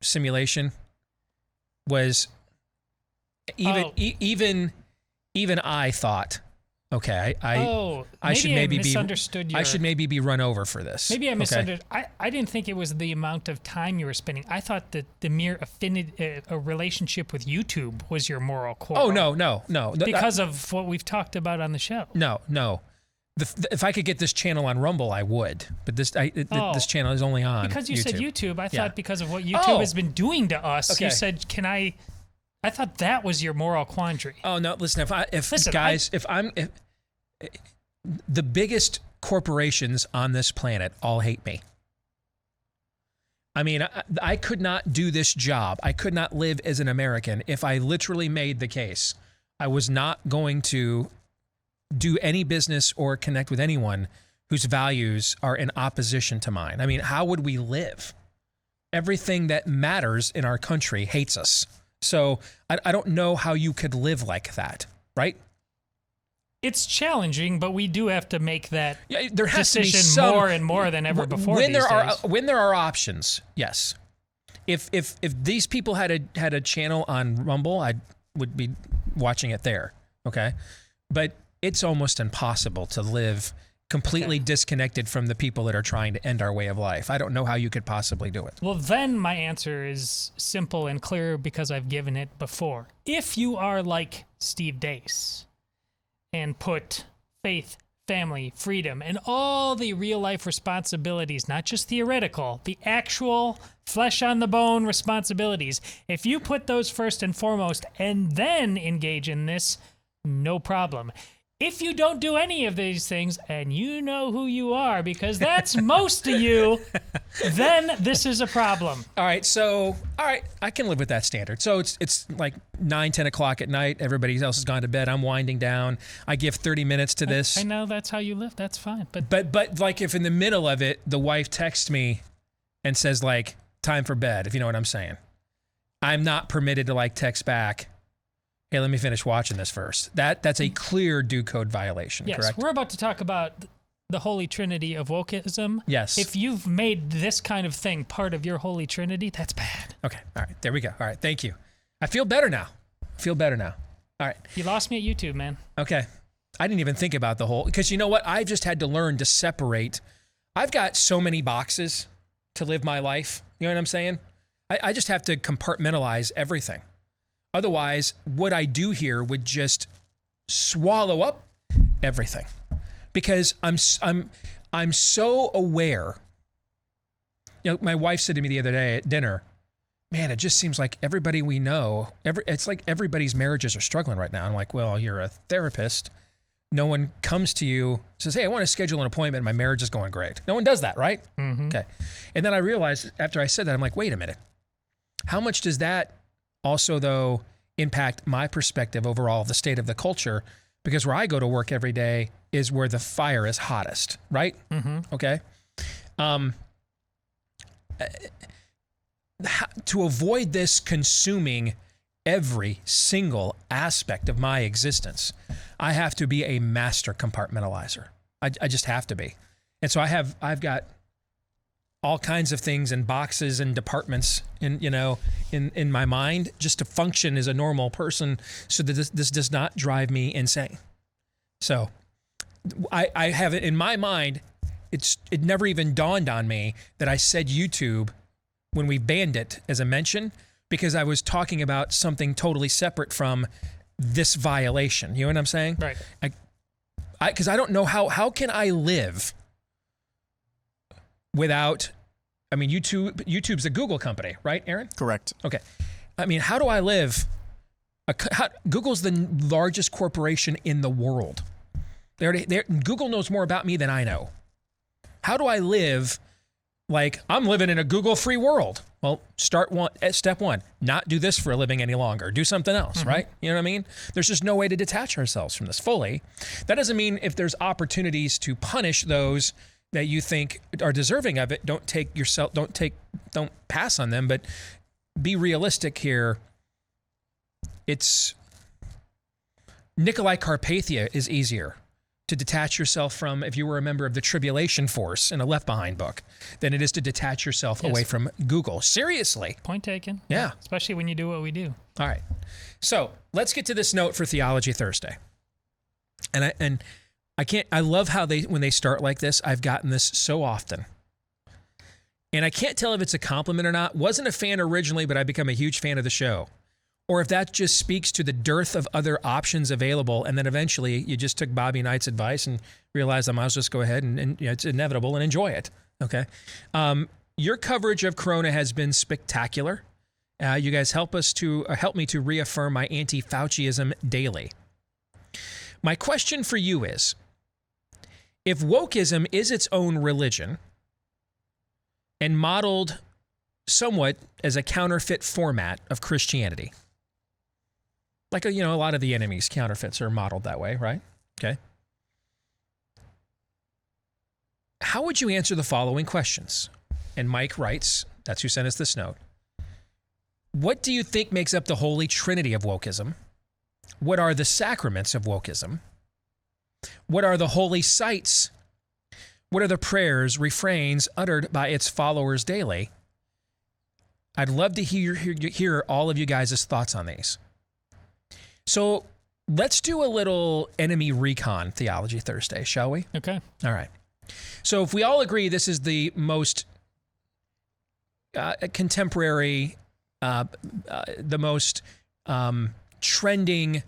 simulation was even I thought, okay, I should maybe be run over for this. Maybe I misunderstood. I didn't think it was the amount of time you were spending. I thought that the mere affinity, a relationship with YouTube was your moral core. Oh, no. Because of what we've talked about on the show. No. If I could get this channel on Rumble, I would. But this channel is only on because you YouTube. said YouTube. I thought because of what YouTube has been doing to us, okay. You said, "Can I?" I thought that was your moral quandary. Oh no! Listen, if the biggest corporations on this planet all hate me. I mean, I could not do this job. I could not live as an American if I literally made the case I was not going to do any business or connect with anyone whose values are in opposition to mine. I mean, how would we live? Everything that matters in our country hates us. So I don't know how you could live like that, right? It's challenging, but we do have to make that there has to be decision more and more than ever before. When there are options, yes. If these people had a channel on Rumble, I would be watching it there. Okay, but it's almost impossible to live completely disconnected from the people that are trying to end our way of life. I don't know how you could possibly do it. Well, then my answer is simple and clear because I've given it before. If you are like Steve Deace and put faith, family, freedom, and all the real-life responsibilities, not just theoretical, the actual flesh-on-the-bone responsibilities, if you put those first and foremost and then engage in this, no problem. If you don't do any of these things, and you know who you are, because that's most of you, then this is a problem. All right, I can live with that standard. So it's like 9, 10 o'clock at night. Everybody else has gone to bed. I'm winding down. I give 30 minutes to this. I know that's how you live. That's fine. But like if in the middle of it, the wife texts me and says like, time for bed, if you know what I'm saying. I'm not permitted to like text back, hey, let me finish watching this first. That's a clear due code violation, yes, correct? We're about to talk about the holy trinity of wokeism. Yes. If you've made this kind of thing part of your holy trinity, that's bad. Okay, all right, there we go. All right, thank you. I feel better now. All right. You lost me at YouTube, man. Okay. I didn't even think about the whole, because you know what? I've just had to learn to separate. I've got so many boxes to live my life. You know what I'm saying? I just have to compartmentalize everything. Otherwise, what I do here would just swallow up everything, because I'm so aware. You know, my wife said to me the other day at dinner, "Man, it just seems like everybody we know, it's like everybody's marriages are struggling right now." I'm like, "Well, you're a therapist. No one comes to you, says, hey, I want to schedule an appointment. My marriage is going great." No one does that, right? Mm-hmm. Okay. And then I realized after I said that, I'm like, wait a minute. How much does that also, though, impact my perspective overall of the state of the culture? Because where I go to work every day is where the fire is hottest, right? Mm-hmm. Okay. To avoid this consuming every single aspect of my existence, I have to be a master compartmentalizer. I just have to be. And so I've got all kinds of things in boxes and departments in my mind just to function as a normal person, so that this does not drive me insane. So I have it in my mind. It never even dawned on me that I said YouTube when we banned it as a mention, because I was talking about something totally separate from this violation. You know what I'm saying? Right. Because I don't know how can I live without, I mean, YouTube's a Google company, right, Aaron? Correct. Okay. I mean, how do I live? Google's the largest corporation in the world. Google knows more about me than I know. How do I live like I'm living in a Google-free world? Well, step one, not do this for a living any longer. Do something else, Mm-hmm. right? You know what I mean? There's just no way to detach ourselves from this fully. That doesn't mean if there's opportunities to punish those that you think are deserving of it, don't pass on them, but be realistic here. It's Nikolai Carpathia is easier to detach yourself from if you were a member of the Tribulation Force in a Left Behind book than it is to detach yourself away from Google. Seriously. Point taken. Yeah. Especially when you do what we do. All right. So let's get to this note for Theology Thursday. And I love how when they start like this, I've gotten this so often. And I can't tell if it's a compliment or not. Wasn't a fan originally, but I've become a huge fan of the show. Or if that just speaks to the dearth of other options available, and then eventually you just took Bobby Knight's advice and realized I might as well just go ahead and it's inevitable and enjoy it. Okay. Your coverage of Corona has been spectacular. You guys help me to reaffirm my anti-Fauciism daily. My question for you is, if wokeism is its own religion and modeled somewhat as a counterfeit format of Christianity, like a lot of the enemy's counterfeits are modeled that way, right? Okay. How would you answer the following questions? And Mike writes, that's who sent us this note. What do you think makes up the holy trinity of wokeism? What are the sacraments of wokeism? What are the holy sites? What are the prayers, refrains uttered by its followers daily? I'd love to hear all of you guys' thoughts on these. So let's do a little enemy recon Theology Thursday, shall we? Okay. All right. So if we all agree this is the most contemporary, the most trending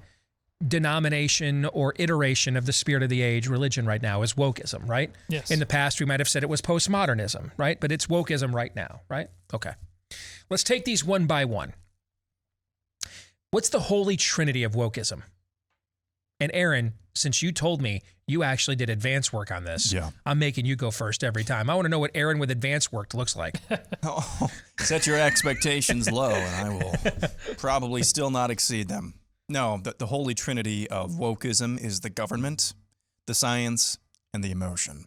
denomination or iteration of the spirit of the age religion right now is wokeism, right? Yes. In the past, we might have said it was postmodernism, right? But it's wokeism right now, right? Okay. Let's take these one by one. What's the holy trinity of wokeism? And Aaron, since you told me you actually did advanced work on this, I'm making you go first every time. I want to know what Aaron with advanced work looks like. Set your expectations low, and I will probably still not exceed them. No, the holy trinity of wokeism is the government, the science, and the emotion.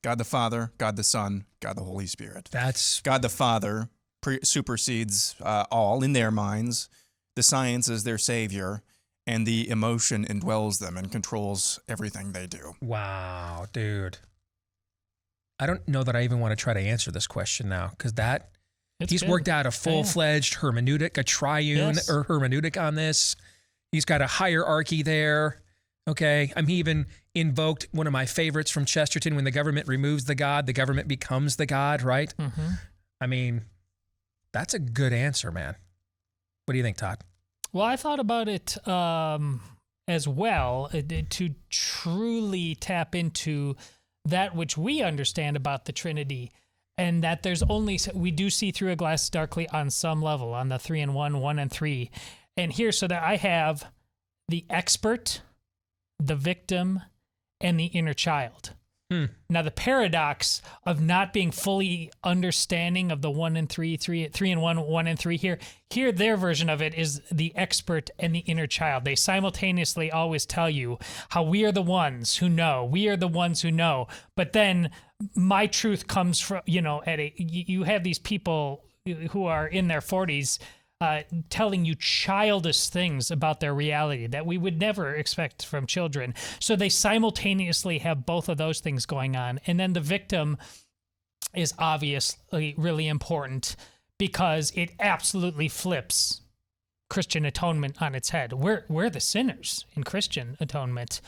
God the Father, God the Son, God the Holy Spirit. That's God the Father supersedes all in their minds. The science is their savior, and the emotion indwells them and controls everything they do. Wow, dude. I don't know that I even want to try to answer this question now, because he's worked out a full-fledged hermeneutic, a triune hermeneutic on this. He's got a hierarchy there. Okay. He even invoked one of my favorites from Chesterton: when the government removes the God, the government becomes the God, right? Mm-hmm. I mean, that's a good answer, man. What do you think, Todd? Well, I thought about it as well, to truly tap into that which we understand about the Trinity, and that we do see through a glass darkly on some level, on the 3 and 1, 1 and 3. And here, so that I have the expert, the victim, and the inner child. Now, the paradox of not being fully understanding of the 1 and 3 and 1, 1 and 3 here their version of it is the expert and the inner child. They simultaneously always tell you how we are the ones who know. We are the ones who know. But then my truth comes from, you have these people who are in their 40s telling you childish things about their reality that we would never expect from children. So they simultaneously have both of those things going on. And then the victim is obviously really important because it absolutely flips Christian atonement on its head. We're the sinners in Christian atonement.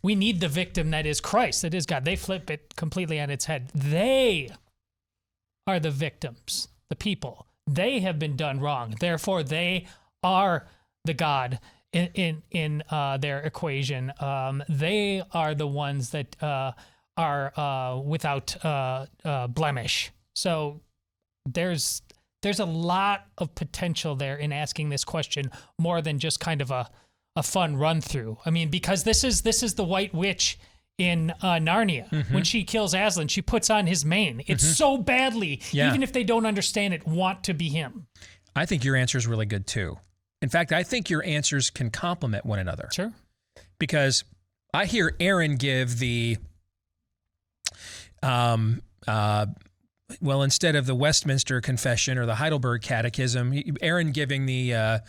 We need the victim that is Christ, that is God. They flip it completely on its head. They are the victims, the people. They have been done wrong. Therefore, they are the God in their equation. They are the ones that are without blemish. So there's a lot of potential there in asking this question, more than just kind of a fun run through. I mean, because this is the White Witch in Narnia. Mm-hmm. When she kills Aslan, she puts on his mane. It's so badly, even if they don't understand it, want to be him. I think your answer is really good too. In fact, I think your answers can complement one another. Sure. Because I hear Aaron give the, instead of the Westminster Confession or the Heidelberg Catechism, Aaron giving the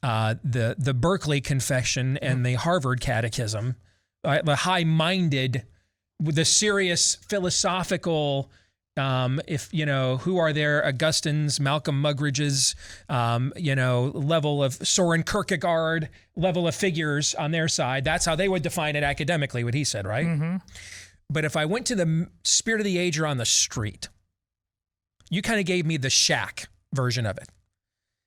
Berkeley Confession and the Harvard Catechism. The high-minded, the serious philosophical, who are there? Augustine's, Malcolm Muggeridge's, level of Soren Kierkegaard, level of figures on their side. That's how they would define it academically, what he said, right? Mm-hmm. But if I went to the Spirit of the Age or on the street, you kind of gave me the Shack version of it.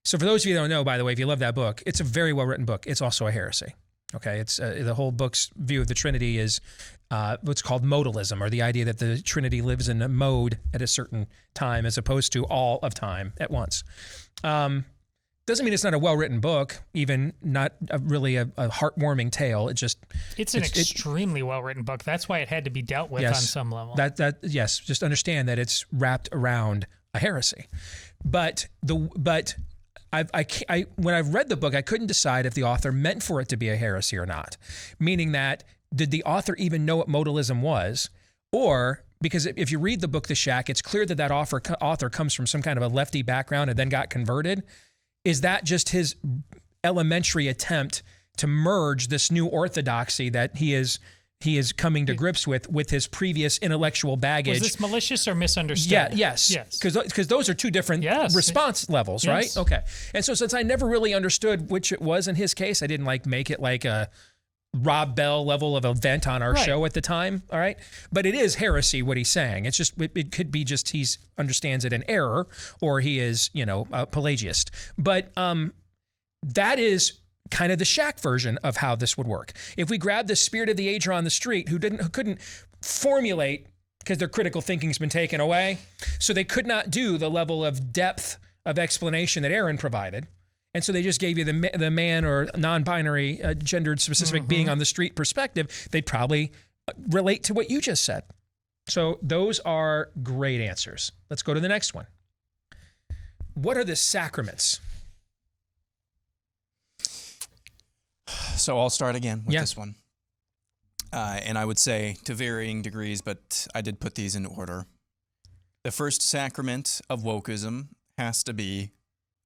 So for those of you that don't know, by the way, if you love that book, it's a very well-written book. It's also a heresy. Okay, it's the whole book's view of the Trinity is what's called modalism, or the idea that the Trinity lives in a mode at a certain time as opposed to all of time at once. Doesn't mean it's not a well-written book, even not really a heartwarming tale. It's an extremely well-written book. That's why it had to be dealt with on some level. Yes, just understand that it's wrapped around a heresy, but when I've read the book, I couldn't decide if the author meant for it to be a heresy or not. Meaning that, did the author even know what modalism was? Or, because if you read the book, The Shack, it's clear that author comes from some kind of a lefty background and then got converted. Is that just his elementary attempt to merge this new orthodoxy that he is coming to grips with his previous intellectual baggage? Was this malicious or misunderstood? Yes. Because those are two different response levels, right? Yes. Okay. And so since I never really understood which it was in his case, I didn't make it like a Rob Bell level of event on our show at the time, all right? But it is heresy what he's saying. It's just, it could be just he understands it in error, or he is, a Pelagiast. But that is kind of the Shack version of how this would work. If we grab the Spirit of the Age on the street who couldn't formulate because their critical thinking's been taken away, so they could not do the level of depth of explanation that Aaron provided, And so they just gave you the man or non-binary gendered specific being on the street perspective, they'd probably relate to what you just said. So those are great answers. Let's go to the next one. What are the sacraments? So I'll start again with this one. And I would say to varying degrees, but I did put these in order. The first sacrament of wokeism has to be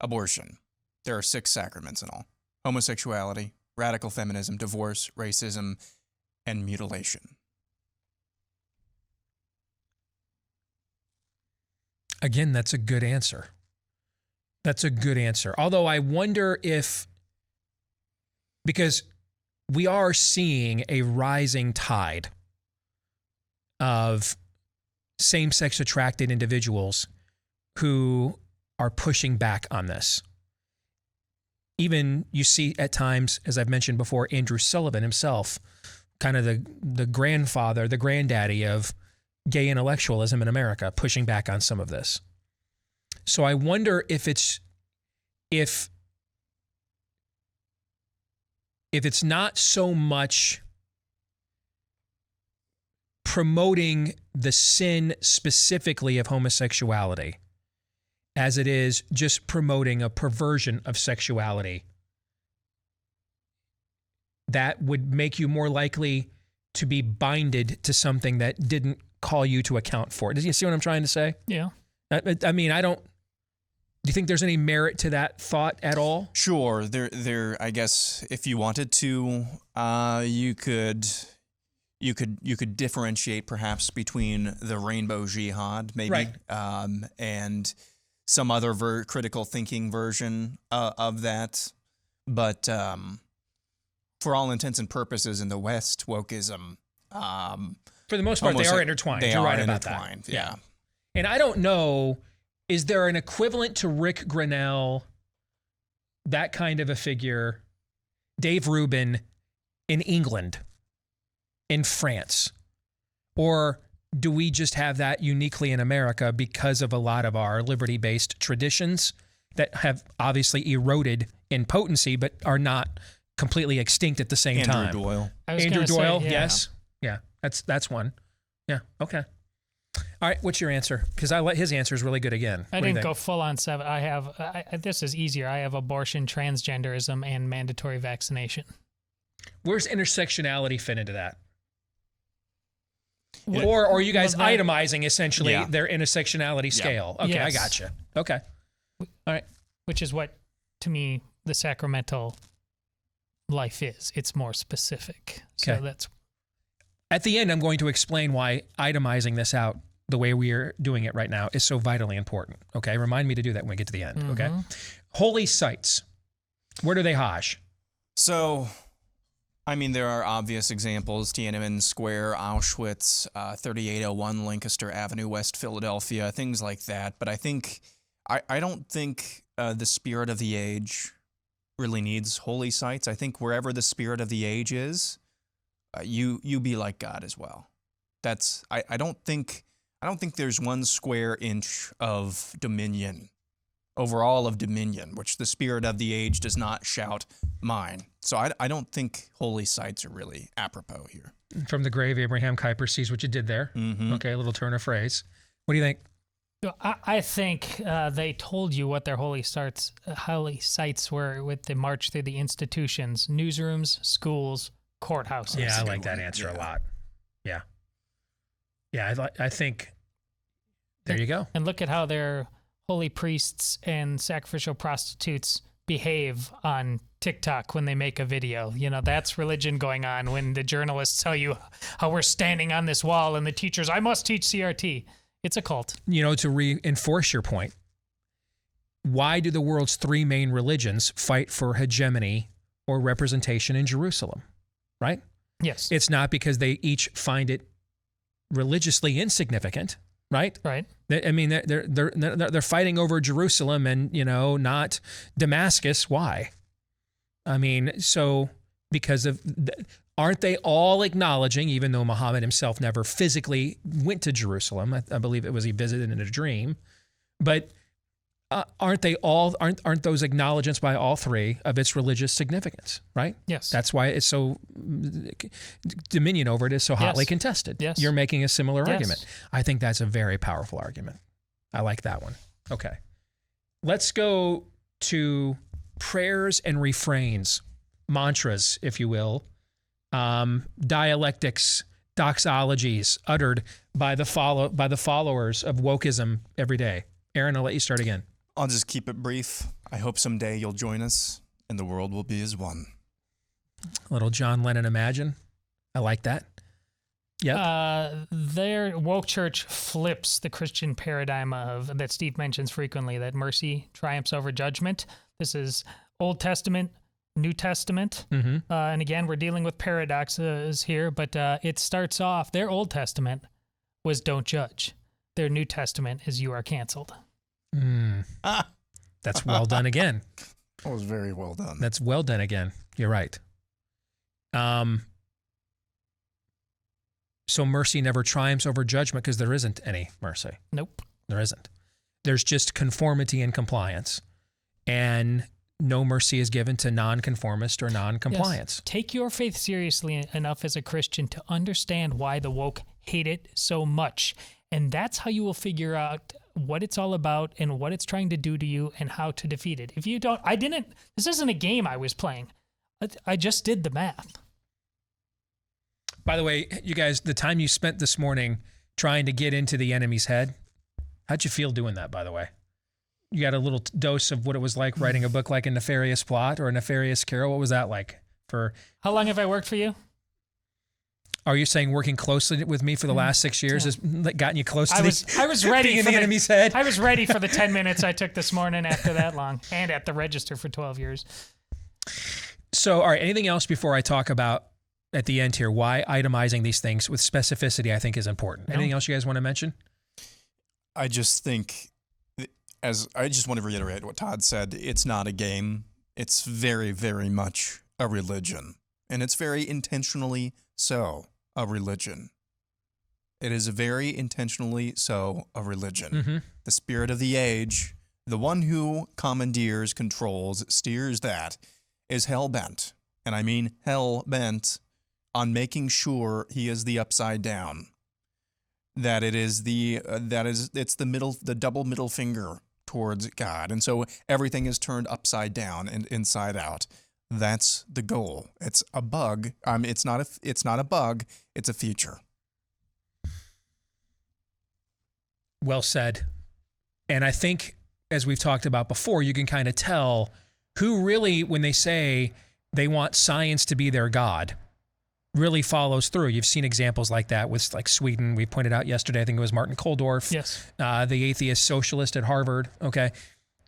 abortion. There are 6 sacraments in all: homosexuality, radical feminism, divorce, racism, and mutilation. Again, that's a good answer. That's a good answer. Although I wonder if, because we are seeing a rising tide of same-sex attracted individuals who are pushing back on this. Even you see at times, as I've mentioned before, Andrew Sullivan himself, kind of the grandfather, the granddaddy of gay intellectualism in America, pushing back on some of this. So I wonder if it's not so much promoting the sin specifically of homosexuality as it is just promoting a perversion of sexuality that would make you more likely to be binded to something that didn't call you to account for it. Do you see what I'm trying to say? Yeah. I mean, do you think there's any merit to that thought at all? Sure. There. I guess if you wanted to, you could differentiate perhaps between the rainbow jihad, maybe, right. And some other critical thinking version of that. But for all intents and purposes, in the West, wokeism, for the most part, they are intertwined. You're right about that. Yeah. And I don't know, is there an equivalent to Rick Grinnell, that kind of a figure, Dave Rubin in England, in France? Or do we just have that uniquely in America because of a lot of our liberty-based traditions that have obviously eroded in potency but are not completely extinct at the same time? Andrew Doyle. Andrew Doyle, say, yeah. yes. Yeah, that's one. Yeah, okay. All right, what's your answer? Because his answer is really good again. I didn't go full on 7. I have, this is easier. I have abortion, transgenderism, and mandatory vaccination. Where's intersectionality fit into that? Or are you guys itemizing essentially their intersectionality scale? Okay, yes. I gotcha. Okay. All right. Which is what, to me, the sacramental life is. It's more specific. So Okay. that's... At the end, I'm going to explain why itemizing this out the way we are doing it right now is so vitally important. Okay, remind me to do that when we get to the end. Mm-hmm. Okay, holy sites. Where do they hash? So, I mean, there are obvious examples: Tiananmen Square, Auschwitz, 3801 Lancaster Avenue, West Philadelphia, things like that. But I think I don't think the spirit of the age really needs holy sites. I think wherever the spirit of the age is, you be like God as well. That's I don't think there's one square inch of dominion over all of dominion, which the spirit of the age does not shout mine. So I don't think holy sites are really apropos here. From the grave, Abraham Kuyper sees what you did there. Mm-hmm. Okay, a little turn of phrase. What do you think? I think they told you what their holy sites were with the march through the institutions, newsrooms, schools, courthouses. Yeah, I like that answer a lot. Yeah. Yeah, I think there you go. And look at how their holy priests and sacrificial prostitutes behave on TikTok when they make a video. You know, that's religion going on when the journalists tell you how we're standing on this wall and the teachers, I must teach CRT. It's a cult. You know, to reinforce your point, why do the world's 3 main religions fight for hegemony or representation in Jerusalem? Right? Yes. It's not because they each find it religiously insignificant, right? Right. I mean, they're fighting over Jerusalem and, you know, not Damascus. Why? I mean, so because of aren't they all acknowledging, even though Muhammad himself never physically went to Jerusalem, I believe it was he visited in a dream, but aren't those acknowledgments by all three of its religious significance, right? Yes. That's why it's so, dominion over it is so hotly contested. Yes. You're making a similar Yes. argument. I think that's a very powerful argument. I like that one. Okay. Let's go to prayers and refrains, mantras, if you will, dialectics, doxologies uttered by the followers of wokeism every day. Aaron, I'll let you start again. I'll just keep it brief. I hope someday you'll join us and the world will be as one. Little John Lennon Imagine. I like that. Yep. Their woke church flips the Christian paradigm of that Steve mentions frequently, that mercy triumphs over judgment. This is Old Testament, New Testament. Mm-hmm. And again, we're dealing with paradoxes here, but it starts off, their Old Testament was don't judge. Their New Testament is you are canceled. That's well done again. That was very well done. That's well done again. You're right. So mercy never triumphs over judgment because there isn't any mercy. Nope. There isn't. There's just conformity and compliance. And no mercy is given to nonconformist or noncompliance. Yes. Take your faith seriously enough as a Christian to understand why the woke hate it so much. And that's how you will figure out what it's all about and what it's trying to do to you and how to defeat it. If you don't, this isn't a game I was playing. I just did the math. By the way, you guys, the time you spent this morning trying to get into the enemy's head, how'd you feel doing that, by the way? You got a little dose of what it was like writing a book like A Nefarious Plot or A Nefarious Carol? What was that like? How long have I worked for you? Are you saying working closely with me for the last 6 years has gotten you close to I was ready being for in the enemy's head? I was ready for the 10 minutes I took this morning after that long, and at the register for 12 years. So, all right, anything else before I talk about at the end here why itemizing these things with specificity I think is important? Anything else you guys want to mention? I just think, I just want to reiterate what Todd said. It's not a game. It's very, very much a religion. And it's very intentionally so a religion. It is very intentionally so a religion. Mm-hmm. The spirit of the age, the one who commandeers, controls, steers that, is hell-bent. And I mean hell-bent on making sure he is the upside down. That it is it's the double middle finger towards God. And so everything is turned upside down and inside out. That's the goal. It's a bug. It's not a bug. It's a feature. Well said. And I think, as we've talked about before, you can kind of tell who really, when they say they want science to be their God, really follows through. You've seen examples like that with like Sweden. We pointed out yesterday, I think it was Martin Kulldorff, yes, the atheist socialist at Harvard. Okay.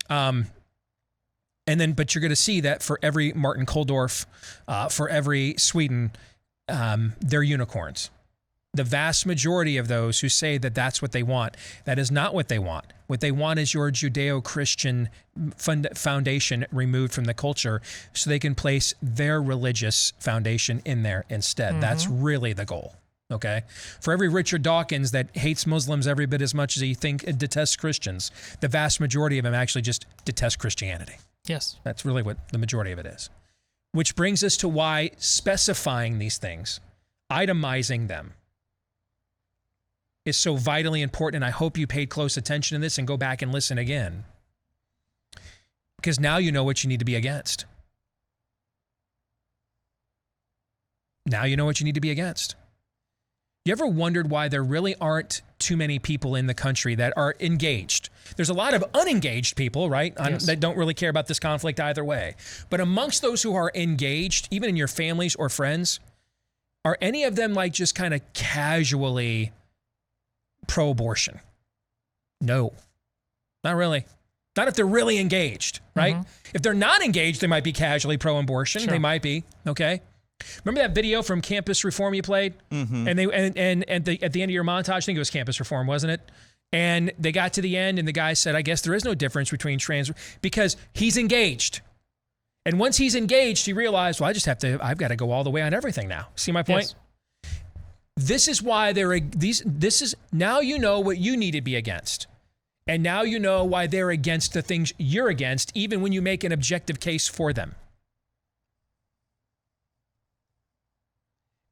But you're going to see that for every Martin Kulldorff, for every Sweden, they're unicorns. The vast majority of those who say that that's what they want, that is not what they want. What they want is your Judeo-Christian foundation removed from the culture so they can place their religious foundation in there instead. Mm-hmm. That's really the goal. Okay. For every Richard Dawkins that hates Muslims every bit as much as he detests Christians, the vast majority of them actually just detest Christianity. Yes. That's really what the majority of it is. Which brings us to why specifying these things, itemizing them, is so vitally important. And I hope you paid close attention to this and go back and listen again. Because now you know what you need to be against. Now you know what you need to be against. You ever wondered why there really aren't too many people in the country that are engaged? There's a lot of unengaged people, right? Yes. That don't really care about this conflict either way. But amongst those who are engaged, even in your families or friends, are any of them like just kind of casually pro-abortion? No, not really. Not if they're really engaged, right? Mm-hmm. If they're not engaged, they might be casually pro-abortion. Sure. They might be, okay? Remember that video from Campus Reform you played? Mm-hmm. And at the end of your montage, I think it was Campus Reform, wasn't it? And they got to the end and the guy said, I guess there is no difference between trans, because he's engaged. And once he's engaged, he realized, well, I've got to go all the way on everything now. See my point? Yes. This is why now you know what you need to be against. And now you know why they're against the things you're against, even when you make an objective case for them.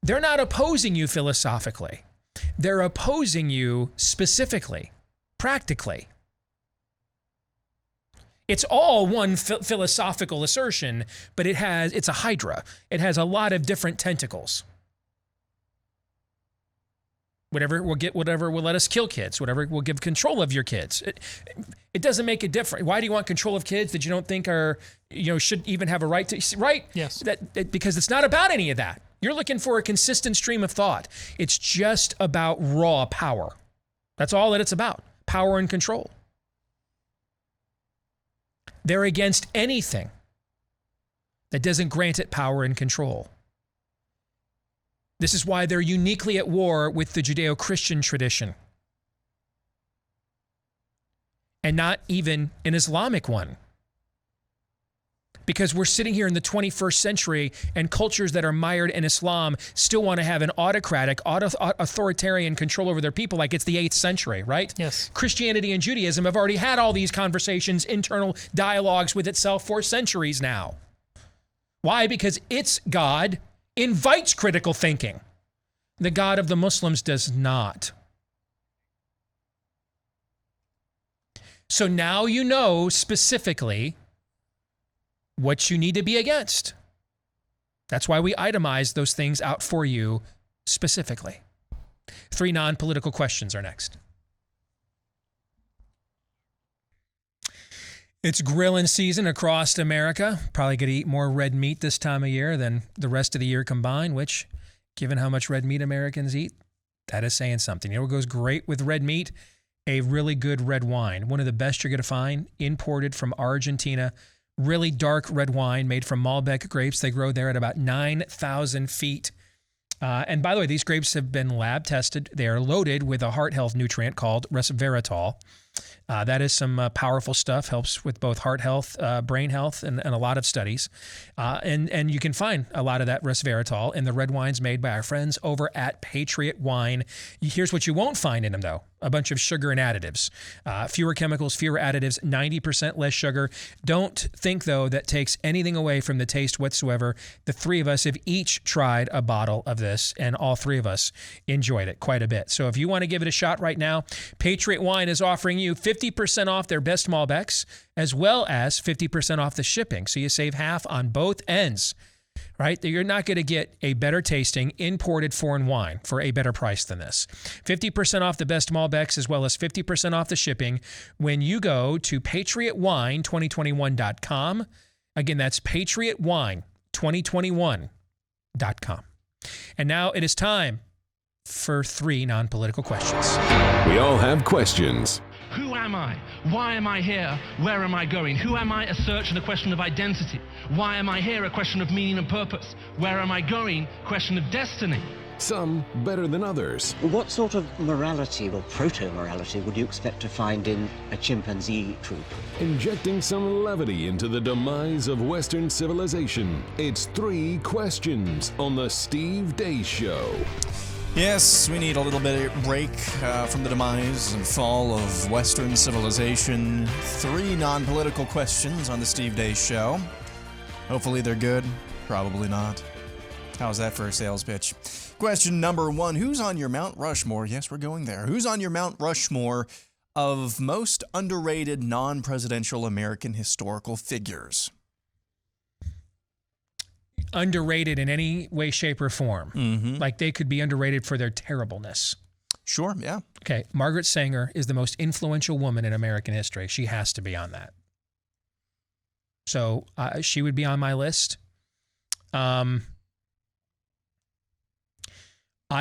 They're not opposing you philosophically. They're opposing you specifically, practically. It's all one philosophical assertion, but it's a hydra. It has a lot of different tentacles. Whatever will let us kill kids, whatever will give control of your kids. It doesn't make a difference. Why do you want control of kids that you don't think should even have a right to, right? Yes. Because it's not about any of that. You're looking for a consistent stream of thought. It's just about raw power. That's all that it's about, power and control. They're against anything that doesn't grant it power and control. This is why they're uniquely at war with the Judeo-Christian tradition, and not even an Islamic one. Because we're sitting here in the 21st century, and cultures that are mired in Islam still want to have an autocratic, authoritarian control over their people like it's the 8th century, right? Yes. Christianity and Judaism have already had all these conversations, internal dialogues with itself for centuries now. Why? Because its God invites critical thinking. The God of the Muslims does not. So now you know specifically what you need to be against. That's why we itemize those things out for you specifically. 3 non-political questions are next. It's grilling season across America. Probably going to eat more red meat this time of year than the rest of the year combined, which, given how much red meat Americans eat, that is saying something. You know what goes great with red meat? A really good red wine. One of the best you're going to find, imported from Argentina. Really dark red wine made from Malbec grapes. They grow there at about 9,000 feet. And by the way, these grapes have been lab tested. They are loaded with a heart health nutrient called resveratrol. That is some powerful stuff, helps with both heart health, brain health, and a lot of studies. And you can find a lot of that resveratrol in the red wines made by our friends over at Patriot Wine. Here's what you won't find in them, though. A bunch of sugar and additives. Fewer chemicals, fewer additives, 90% less sugar. Don't think, though, that takes anything away from the taste whatsoever. The 3 of us have each tried a bottle of this, and all 3 of us enjoyed it quite a bit. So if you want to give it a shot right now, Patriot Wine is offering you 50% off their best Malbecs, as well as 50% off the shipping. So you save half on both ends. Right? You're not going to get a better tasting imported foreign wine for a better price than this. 50% off the best Malbecs as well as 50% off the shipping when you go to patriotwine2021.com. Again, that's patriotwine2021.com. And now it is time for 3 non-political questions. We all have questions. Who am I? Why am I here? Where am I going? Who am I? A search and a question of identity. Why am I here? A question of meaning and purpose. Where am I going? Question of destiny. Some better than others. What sort of morality, or proto-morality, would you expect to find in a chimpanzee troop? Injecting some levity into the demise of Western civilization. It's 3 questions on the Steve Deace Show. Yes, we need a little bit of break from the demise and fall of Western civilization. 3 non-political questions on the Steve Deace Show. Hopefully they're good. Probably not. How's that for a sales pitch? Question number 1. Who's on your Mount Rushmore? Yes, we're going there. Who's on your Mount Rushmore of most underrated non-presidential American historical figures? Underrated in any way, shape, or form. Mm-hmm. Like they could be underrated for their terribleness. Sure, yeah. Okay, Margaret Sanger is the most influential woman in American history. She has to be on that. So she would be on my list. I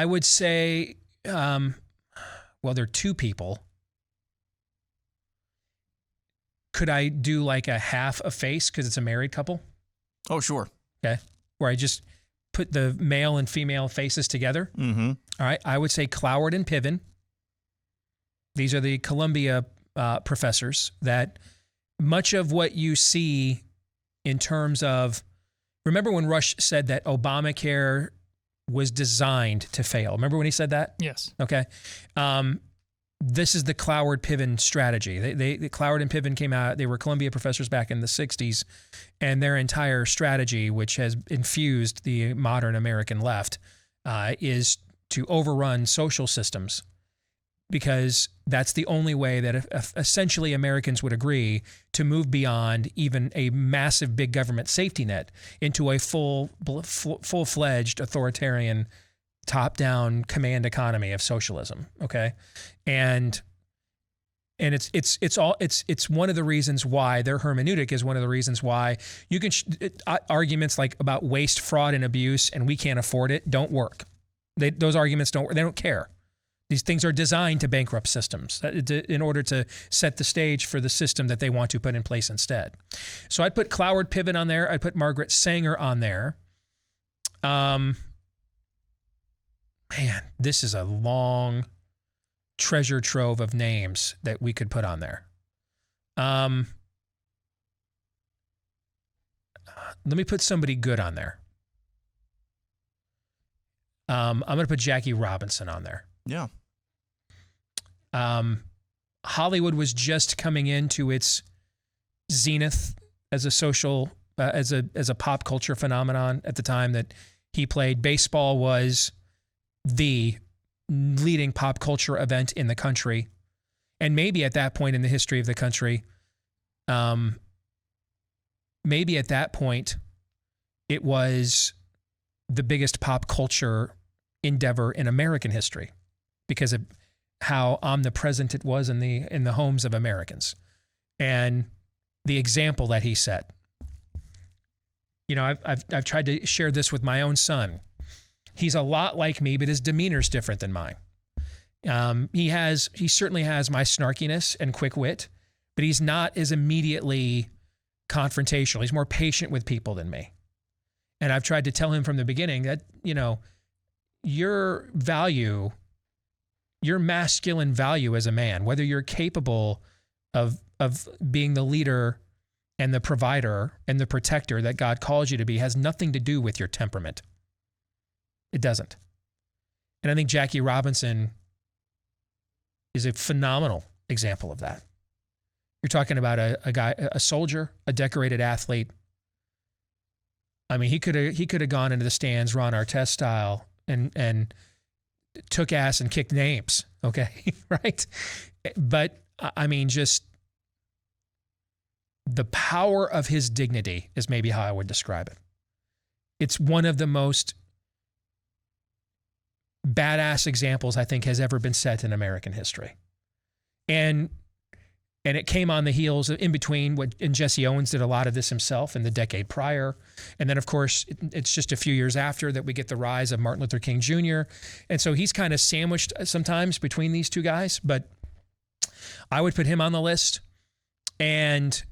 would say, well, there are 2 people. Could I do like a half a face because it's a married couple? Oh, sure. Okay. Where I just put the male and female faces together. Mm-hmm. All right. I would say Cloward and Piven. These are the Columbia professors that much of what you see in terms of, remember when Rush said that Obamacare was designed to fail? Remember when he said that? Yes. Okay. this is the Cloward-Piven strategy. The Cloward and Piven came out. They were Columbia professors back in the 60s, and their entire strategy, which has infused the modern American left, is to overrun social systems, because that's the only way that essentially Americans would agree to move beyond even a massive big government safety net into a full-fledged authoritarian top-down command economy of socialism. Okay, and it's one of the reasons why their hermeneutic is one of the reasons why you can arguments like about waste, fraud, and abuse, and we can't afford it, don't work. Those arguments don't. They don't care. These things are designed to bankrupt systems in order to set the stage for the system that they want to put in place instead. So I'd put Cloward-Piven on there. I'd put Margaret Sanger on there. Man, this is a long treasure trove of names that we could put on there. Let me put somebody good on there. I'm going to put Jackie Robinson on there. Yeah. Hollywood was just coming into its zenith as a social, as a pop culture phenomenon at the time that he played. Baseball was the leading pop culture event in the country, and maybe at that point in the history of the country, maybe at that point it was the biggest pop culture endeavor in American history, because of how omnipresent it was in the homes of Americans and the example that he set. You know, I've tried to share this with my own son. He's a lot like me, but his demeanor's different than mine. He certainly has my snarkiness and quick wit, but he's not as immediately confrontational. He's more patient with people than me. And I've tried to tell him from the beginning that, you know, your value, your masculine value as a man, whether you're capable of being the leader and the provider and the protector that God calls you to be, has nothing to do with your temperament. It doesn't. And I think Jackie Robinson is a phenomenal example of that. You're talking about a guy, a soldier, a decorated athlete. I mean, he could have gone into the stands Ron Artest style and took ass and kicked names, okay, right? But I mean, just the power of his dignity is maybe how I would describe it. It's one of the most badass examples I think has ever been set in American history. And it came on the heels of, in between, and Jesse Owens did a lot of this himself in the decade prior. And then, of course, it's just a few years after that we get the rise of Martin Luther King Jr. And so he's kind of sandwiched sometimes between these two guys, but I would put him on the list. And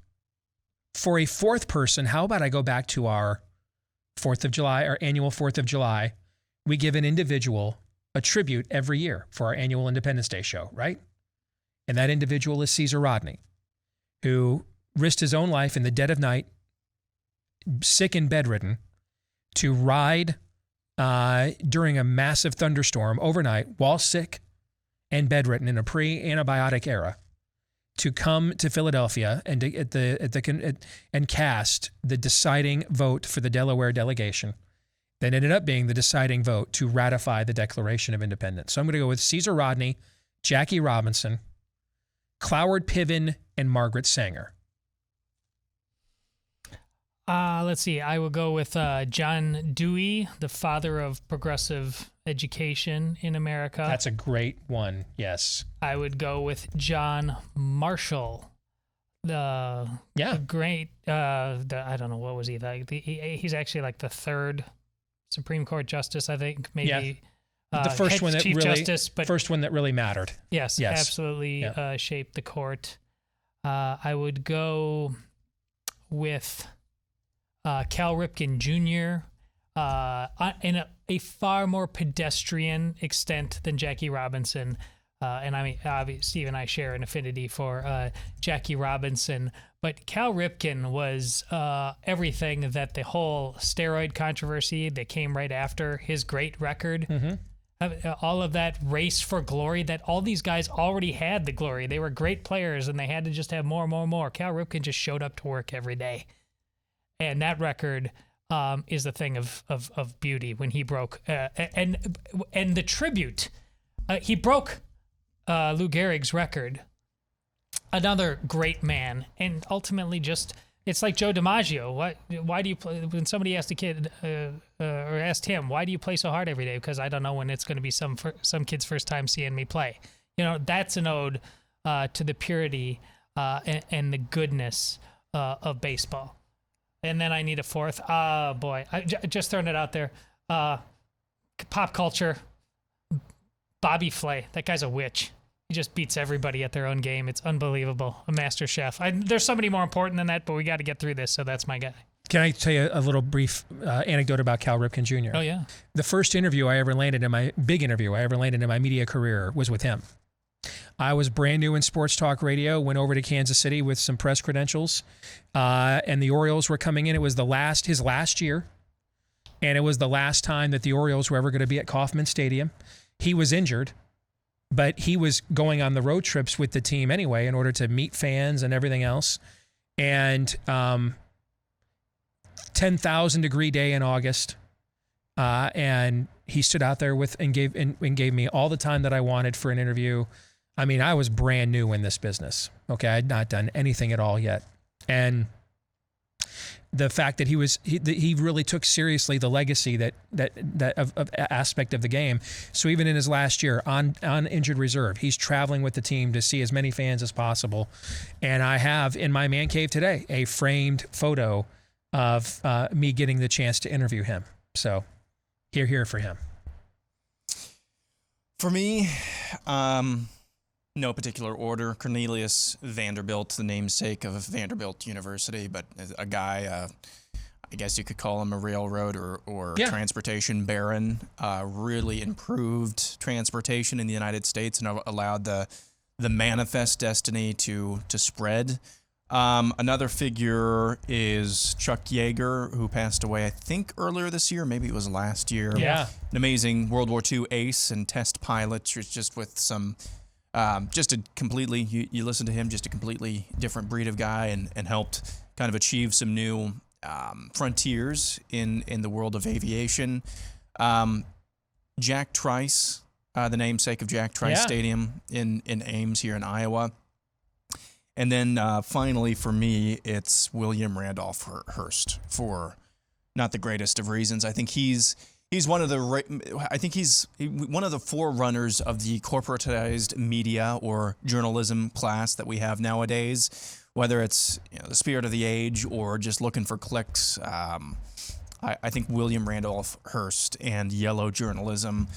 for a fourth person, how about I go back to our 4th of July, our annual 4th of July. We give an individual a tribute every year for our annual Independence Day show, right? And that individual is Caesar Rodney, who risked his own life in the dead of night, sick and bedridden, to ride during a massive thunderstorm overnight while sick and bedridden in a pre-antibiotic era, to come to Philadelphia and and cast the deciding vote for the Delaware delegation that ended up being the deciding vote to ratify the Declaration of Independence. So I'm going to go with Caesar Rodney, Jackie Robinson, Cloward-Piven, and Margaret Sanger. Let's see. I will go with John Dewey, the father of progressive education in America. That's a great one. Yes. I would go with John Marshall, the great. I don't know, what was he like? He's actually like the third Supreme Court justice, I think. Maybe. Yeah. The first one that Chief really, Justice, but first one that really mattered. Yes. Absolutely. Shaped the court. I would go with Cal Ripken Junior. In a far more pedestrian extent than Jackie Robinson. And I mean, obviously, Steve and I share an affinity for Jackie Robinson. But Cal Ripken was everything that the whole steroid controversy that came right after his great record all of that race for glory, that all these guys already had the glory. They were great players, and they had to just have more and more and more. Cal Ripken just showed up to work every day. And that record is a thing of beauty when he broke. And the tribute, he broke Lou Gehrig's record. Another great man, and ultimately just, it's like Joe DiMaggio. Why do you play, when somebody asked a kid or asked him, why do you play so hard every day? Because I don't know when it's going to be some kid's first time seeing me play. That's an ode to the purity and the goodness of baseball. And then I need a fourth. Boy, just throwing it out there. Pop culture. Bobby Flay. That guy's a witch. He just beats everybody at their own game. It's unbelievable. A master chef. There's somebody more important than that, but we got to get through this, so that's my guy. Can I tell you a little brief anecdote about Cal Ripken Jr.? Oh, yeah. The first interview I ever landed in my media career was with him. I was brand new in sports talk radio, went over to Kansas City with some press credentials, and the Orioles were coming in. It was his last year, and it was the last time that the Orioles were ever going to be at Kauffman Stadium. He was injured, but he was going on the road trips with the team anyway in order to meet fans and everything else. And 10,000 degree day in August, and he stood out there and gave me all the time that I wanted for an interview. I mean, I was brand new in this business. Okay, I had not done anything at all yet, and the fact that he really took seriously the legacy that of aspect of the game. So even in his last year on injured reserve, he's traveling with the team to see as many fans as possible. And I have in my man cave today a framed photo of me getting the chance to interview him. So here for him. For me, no particular order. Cornelius Vanderbilt, the namesake of Vanderbilt University, but a guy, I guess you could call him a railroad or transportation baron, really improved transportation in the United States and allowed the manifest destiny to spread. Another figure is Chuck Yeager, who passed away, I think, earlier this year. Maybe it was last year. Yeah. An amazing World War II ace and test pilot, just with some... just a completely, you listen to him, just a completely different breed of guy and helped kind of achieve some new frontiers in the world of aviation. Jack Trice, the namesake of Jack Trice Stadium in Ames here in Iowa. And then finally for me, it's William Randolph Hearst for not the greatest of reasons. I think he's one of the forerunners of the corporatized media or journalism class that we have nowadays, whether it's the spirit of the age or just looking for clicks. I think William Randolph Hearst and yellow journalism,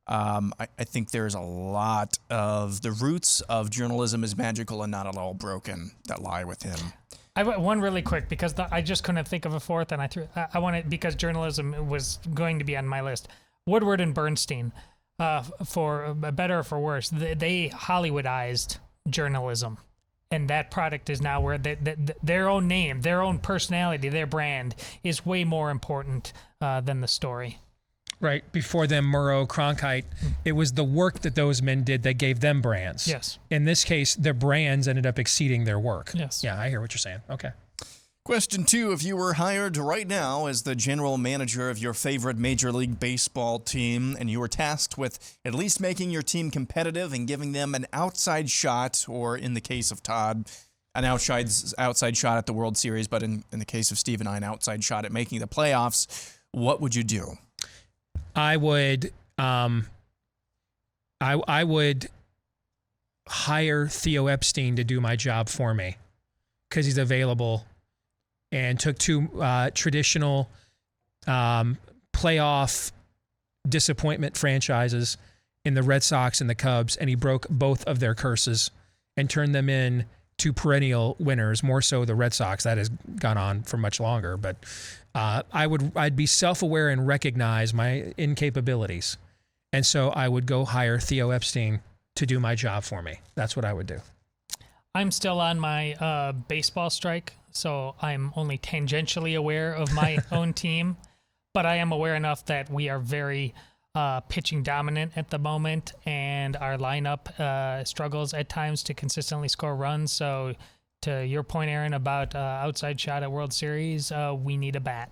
I think there's a lot of the roots of journalism is magical and not at all broken that lie with him. I want one really quick because I just couldn't think of a fourth, and I want it because journalism was going to be on my list. Woodward and Bernstein, for better or for worse, they Hollywoodized journalism, and that product is now where their own name, their own personality, their brand is way more important than the story. Right. Before them, Murrow, Cronkite, it was the work that those men did that gave them brands. Yes. In this case, their brands ended up exceeding their work. Yes. Yeah, I hear what you're saying. Okay. Question 2, if you were hired right now as the general manager of your favorite Major League Baseball team and you were tasked with at least making your team competitive and giving them an outside shot, or in the case of Todd, an outside shot at the World Series, but in the case of Steve and I, an outside shot at making the playoffs, what would you do? I would I would hire Theo Epstein to do my job for me because he's available, and took 2 traditional playoff disappointment franchises in the Red Sox and the Cubs, and he broke both of their curses and turned them in to perennial winners, more so the Red Sox. That has gone on for much longer, but I'd be self-aware and recognize my incapabilities. And so I would go hire Theo Epstein to do my job for me. That's what I would do. I'm still on my baseball strike, so I'm only tangentially aware of my own team, but I am aware enough that we are very pitching dominant at the moment, and our lineup struggles at times to consistently score runs. So to your point, Aaron, about outside shot at World Series, we need a bat.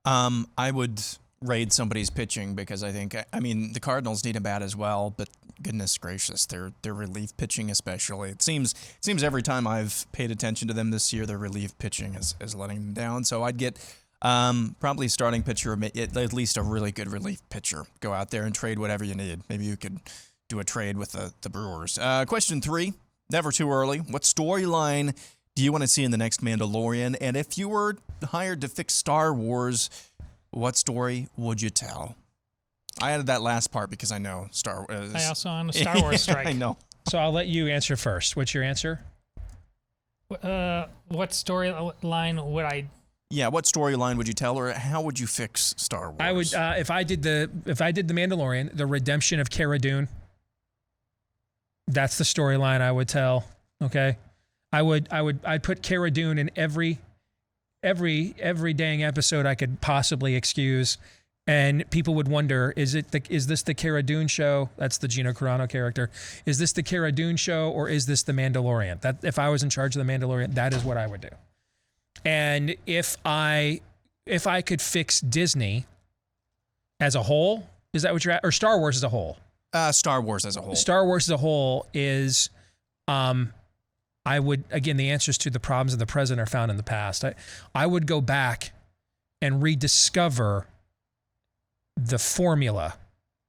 I would raid somebody's pitching because I mean, the Cardinals need a bat as well, but goodness gracious, their relief pitching especially. It seems every time I've paid attention to them this year, their relief pitching is letting them down. So I'd get probably starting pitcher, at least a really good relief pitcher. Go out there and trade whatever you need. Maybe you could do a trade with the Brewers. Question 3, never too early. What storyline do you want to see in the next Mandalorian? And if you were hired to fix Star Wars, what story would you tell? I added that last part because I know Star Wars. I also on a Star Wars strike. I know. So I'll let you answer first. What's your answer? What storyline would I? Yeah, what storyline would you tell, or how would you fix Star Wars? I would if I did the Mandalorian, the redemption of Cara Dune. That's the storyline I would tell. Okay, I'd put Cara Dune in every dang episode I could possibly excuse, and people would wonder, is this the Cara Dune show? That's the Gina Carano character. Is this the Cara Dune show, or is this the Mandalorian? That if I was in charge of the Mandalorian, that is what I would do. And if I could fix Disney as a whole, is that what you're at? Or Star Wars as a whole? Star Wars as a whole. Star Wars as a whole is, I would, again, the answers to the problems of the present are found in the past. I would go back and rediscover the formula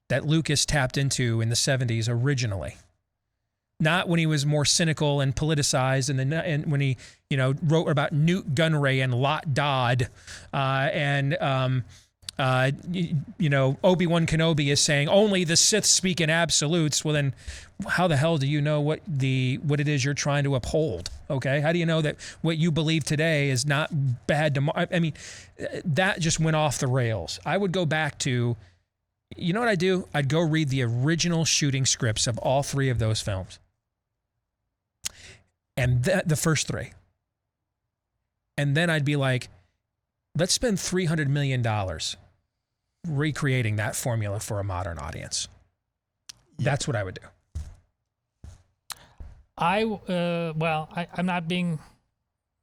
that Lucas tapped into in the 70s originally. Not when he was more cynical and politicized, and when he, wrote about Newt Gunray and Lot Dodd, Obi-Wan Kenobi is saying only the Sith speak in absolutes. Well, then, how the hell do you know what it is you're trying to uphold? Okay, how do you know that what you believe today is not bad tomorrow? I mean, that just went off the rails. I would go back to, you know what I do? I'd go read the original shooting scripts of all 3 of those films. And the first 3. And then I'd be like, let's spend $300 million recreating that formula for a modern audience. Yep. That's what I would do. I'm not being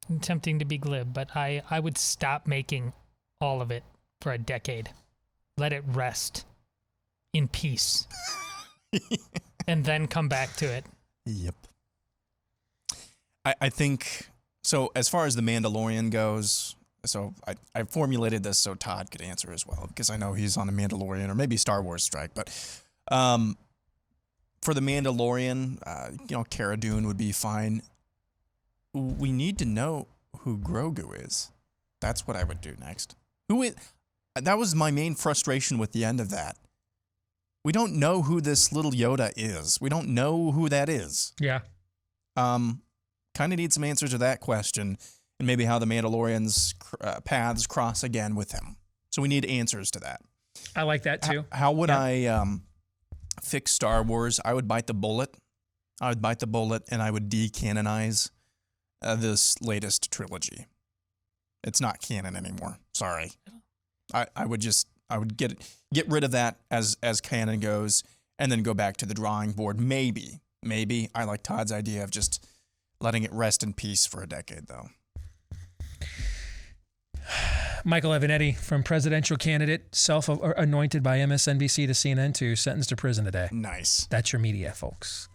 attempting to be glib, but I would stop making all of it for a decade. Let it rest in peace. And then come back to it. Yep. I think, so as far as The Mandalorian goes, so I formulated this so Todd could answer as well, because I know he's on a Mandalorian or maybe Star Wars strike, but for The Mandalorian, Cara Dune would be fine. We need to know who Grogu is. That's what I would do next. That was my main frustration with the end of that. We don't know who this little Yoda is. We don't know who that is. Yeah. Kind of need some answers to that question, and maybe how the Mandalorian's paths cross again with him. So we need answers to that. I like that too. How would I fix Star Wars? I would bite the bullet. And I would decanonize this latest trilogy. It's not canon anymore. Sorry. I would get rid of that as canon goes, and then go back to the drawing board. Maybe I like Todd's idea of just letting it rest in peace for a decade, though. Michael Avenatti, from presidential candidate, self-anointed by MSNBC to CNN to sentenced to prison today. Nice. That's your media, folks.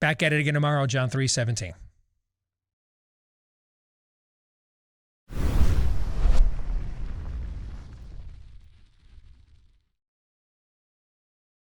Back at it again tomorrow, John 3:17.